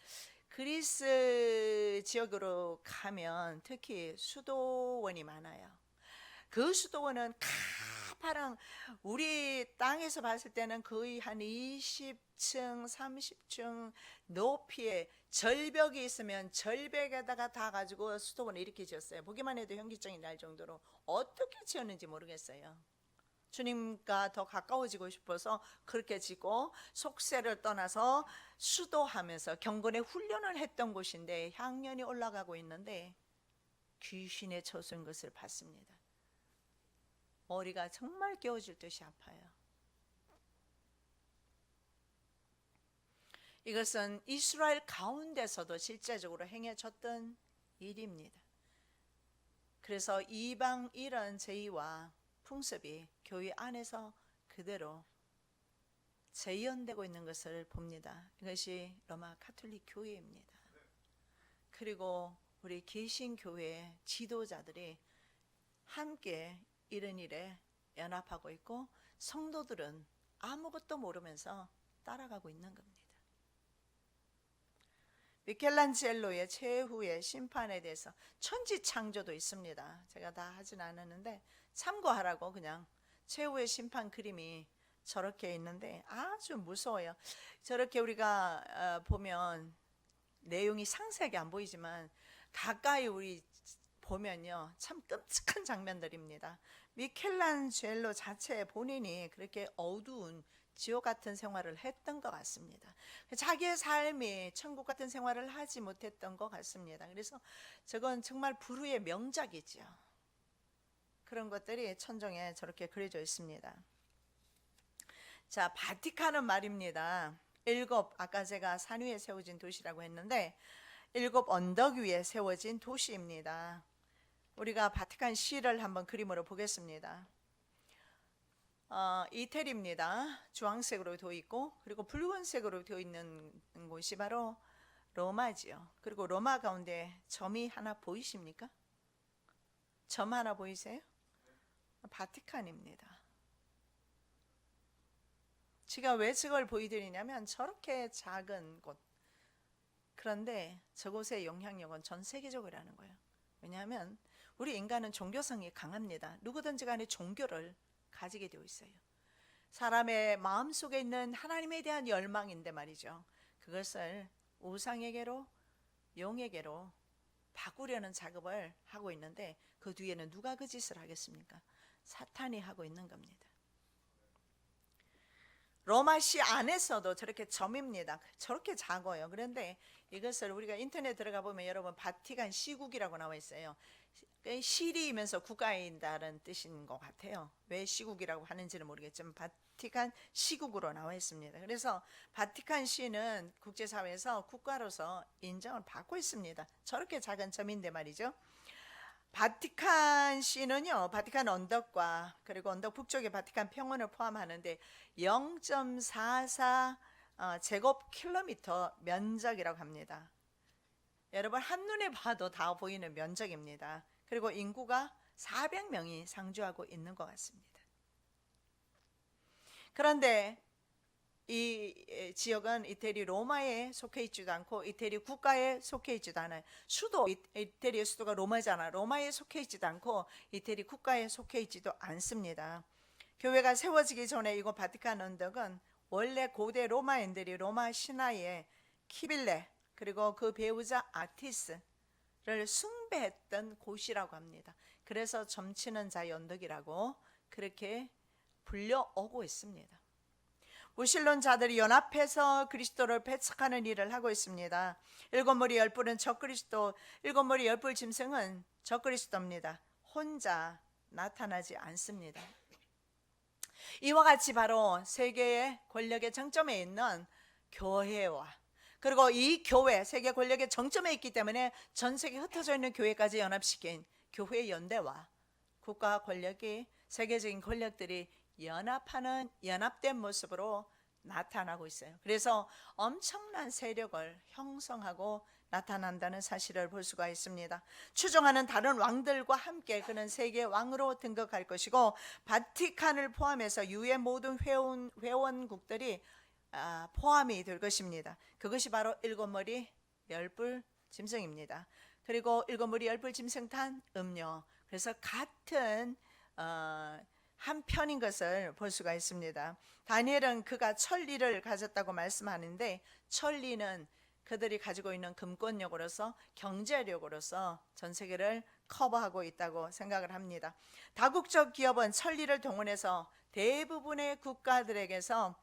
Speaker 1: 그리스 지역으로 가면 특히 수도원이 많아요. 그 수도원은 가파른, 우리 땅에서 봤을 때는 거의 한 20층, 30층 높이의 절벽이 있으면 절벽에다가 다 가지고 수도원을 이렇게 지었어요. 보기만 해도 현기증이 날 정도로. 어떻게 지었는지 모르겠어요. 주님과 더 가까워지고 싶어서 그렇게 지고, 속세를 떠나서 수도하면서 경건의 훈련을 했던 곳인데 향연이 올라가고 있는데 귀신의 처소인 것을 봤습니다. 머리가 정말 깨어질 듯이 아파요. 이것은 이스라엘 가운데서도 실제적으로 행해졌던 일입니다. 그래서 이방 이런 제의와 풍습이 교회 안에서 그대로 재현되고 있는 것을 봅니다. 이것이 로마 가톨릭 교회입니다. 그리고 우리 개신교회 지도자들이 함께 이런 일에 연합하고 있고, 성도들은 아무것도 모르면서 따라가고 있는 겁니다. 미켈란젤로의 최후의 심판에 대해서 천지창조도 있습니다. 제가 다 하진 않았는데 참고하라고 그냥 최후의 심판 그림이 저렇게 있는데 아주 무서워요. 저렇게 우리가 보면 내용이 상세하게 안 보이지만 가까이 우리 보면요 참 끔찍한 장면들입니다. 미켈란젤로 자체 본인이 그렇게 어두운 지옥 같은 생활을 했던 것 같습니다. 자기의 삶이 천국 같은 생활을 하지 못했던 것 같습니다. 그래서 저건 정말 불후의 명작이죠. 그런 것들이 천정에 저렇게 그려져 있습니다. 자, 바티칸은 말입니다. 아까 제가 산 위에 세워진 도시라고 했는데 7 언덕 위에 세워진 도시입니다. 우리가 바티칸 시를 한번 그림으로 보겠습니다. 이태리입니다. 주황색으로 되어 있고 그리고 붉은색으로 되어 있는 곳이 바로 로마지요. 그리고 로마 가운데 점이 하나 보이십니까? 점 하나 보이세요? 바티칸입니다. 제가 왜 저걸 보여드리냐면 저렇게 작은 곳, 그런데 저곳의 영향력은 전 세계적이라는 거예요. 왜냐하면 우리 인간은 종교성이 강합니다. 누구든지 간에 종교를 가지게 되어 있어요. 사람의 마음속에 있는 하나님에 대한 열망인데 말이죠. 그것을 우상에게로 용에게로 바꾸려는 작업을 하고 있는데 그 뒤에는 누가 그 짓을 하겠습니까? 사탄이 하고 있는 겁니다. 로마시 안에서도 저렇게 점입니다. 저렇게 작아요. 그런데 이것을 우리가 인터넷 들어가 보면 여러분 바티칸 시국이라고 나와 있어요. 시리이면서 국가에 있다는 뜻인 것 같아요. 왜 시국이라고 하는지는 모르겠지만 바티칸 시국으로 나와 있습니다. 그래서 바티칸 시는 국제사회에서 국가로서 인정을 받고 있습니다. 저렇게 작은 점인데 말이죠. 바티칸 시는요, 바티칸 언덕과 그리고 언덕 북쪽의 바티칸 평원을 포함하는데 0.44 제곱킬로미터 면적이라고 합니다. 여러분 한눈에 봐도 다 보이는 면적입니다. 그리고 인구가 400명이 상주하고 있는 것 같습니다. 그런데 이 지역은 이태리 로마에 속해 있지도 않고 이태리 국가에 속해 있지도 않아요. 이태리의 수도가 로마잖아. 로마에 속해 있지도 않고 이태리 국가에 속해 있지도 않습니다. 교회가 세워지기 전에 이곳 바티칸 언덕은 원래 고대 로마인들이 로마 신화의 키빌레 그리고 그 배우자 아티스를 숭배했던 곳이라고 합니다. 그래서 점치는 자의 언덕이라고 그렇게 불려오고 있습니다. 무신론자들이 연합해서 그리스도를 배척하는 일을 하고 있습니다. 7머리 10뿔은 적그리스도, 7머리 10뿔 짐승은 적그리스도입니다. 혼자 나타나지 않습니다. 이와 같이 바로 세계의 권력의 정점에 있는 교회와 그리고 이 교회, 세계 권력의 정점에 있기 때문에 전 세계에 흩어져 있는 교회까지 연합시킨 교회 연대와 국가 권력이 세계적인 권력들이 연합된 모습으로 나타나고 있어요. 그래서 엄청난 세력을 형성하고 나타난다는 사실을 볼 수가 있습니다. 추종하는 다른 왕들과 함께 그는 세계 왕으로 등극할 것이고 바티칸을 포함해서 유엔 모든 회원국들이 포함이 될 것입니다. 그것이 바로 7머리 10뿔 짐승입니다. 그리고 7머리 10뿔 짐승 탄 음료. 그래서 같은 한 편인 것을 볼 수가 있습니다. 다니엘은 그가 천리를 가졌다고 말씀하는데 천리는 그들이 가지고 있는 금권력으로서 경제력으로서 전 세계를 커버하고 있다고 생각을 합니다. 다국적 기업은 천리를 동원해서 대부분의 국가들에게서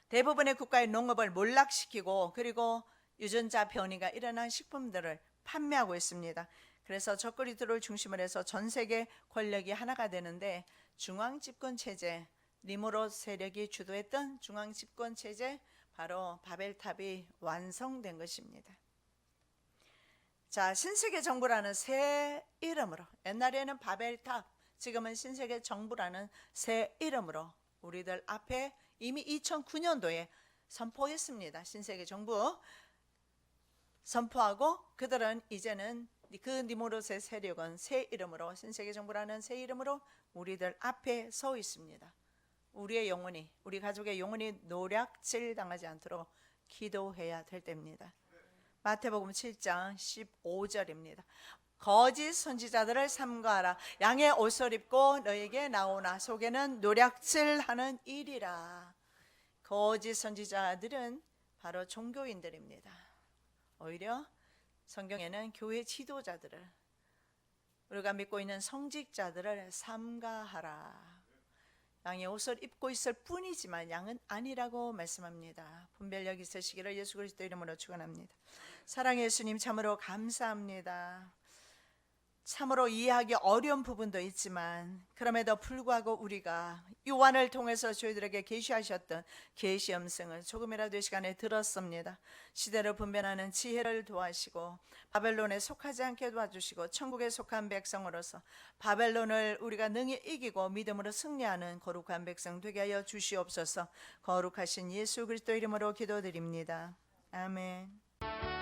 Speaker 1: 대부분의 국가의 농업을 몰락시키고 그리고 유전자 변이가 일어난 식품들을 판매하고 있습니다. 그래서 적그리스도를 중심으로 해서 전 세계 권력이 하나가 되는데 중앙 집권 체제, 니무롯 세력이 주도했던 중앙 집권 체제 바로 바벨탑이 완성된 것입니다. 자, 신세계 정부라는 새 이름으로 옛날에는 바벨탑, 지금은 신세계 정부라는 새 이름으로 우리들 앞에 이미 2009년도에 선포했습니다. 신세계 정부 선포하고 그들은 이제는 그 니무롯의 세력은 새 이름으로 신세계 정부라는 새 이름으로 우리들 앞에 서 있습니다. 우리의 영혼이 우리 가족의 영혼이 노략질 당하지 않도록 기도해야 될 때입니다. 마태복음 7장 15절입니다. 거짓 선지자들을 삼가하라. 양의 옷을 입고 너에게 나오나 속에는 노략질하는 일이라. 거짓 선지자들은 바로 종교인들입니다. 오히려 성경에는 교회 지도자들을, 우리가 믿고 있는 성직자들을 삼가하라. 양의 옷을 입고 있을 뿐이지만 양은 아니라고 말씀합니다. 분별력 있으시기를 예수 그리스도 이름으로 축원합니다. 사랑의 예수님, 참으로 감사합니다. 참으로 이해하기 어려운 부분도 있지만 그럼에도 불구하고 우리가 요한을 통해서 저희들에게 계시하셨던 계시 음성을 조금이라도 이 시간에 들었습니다. 시대를 분별하는 지혜를 도와주시고 바벨론에 속하지 않게 도와주시고 천국에 속한 백성으로서 바벨론을 우리가 능히 이기고 믿음으로 승리하는 거룩한 백성 되게 하여 주시옵소서. 거룩하신 예수 그리스도 이름으로 기도드립니다. 아멘.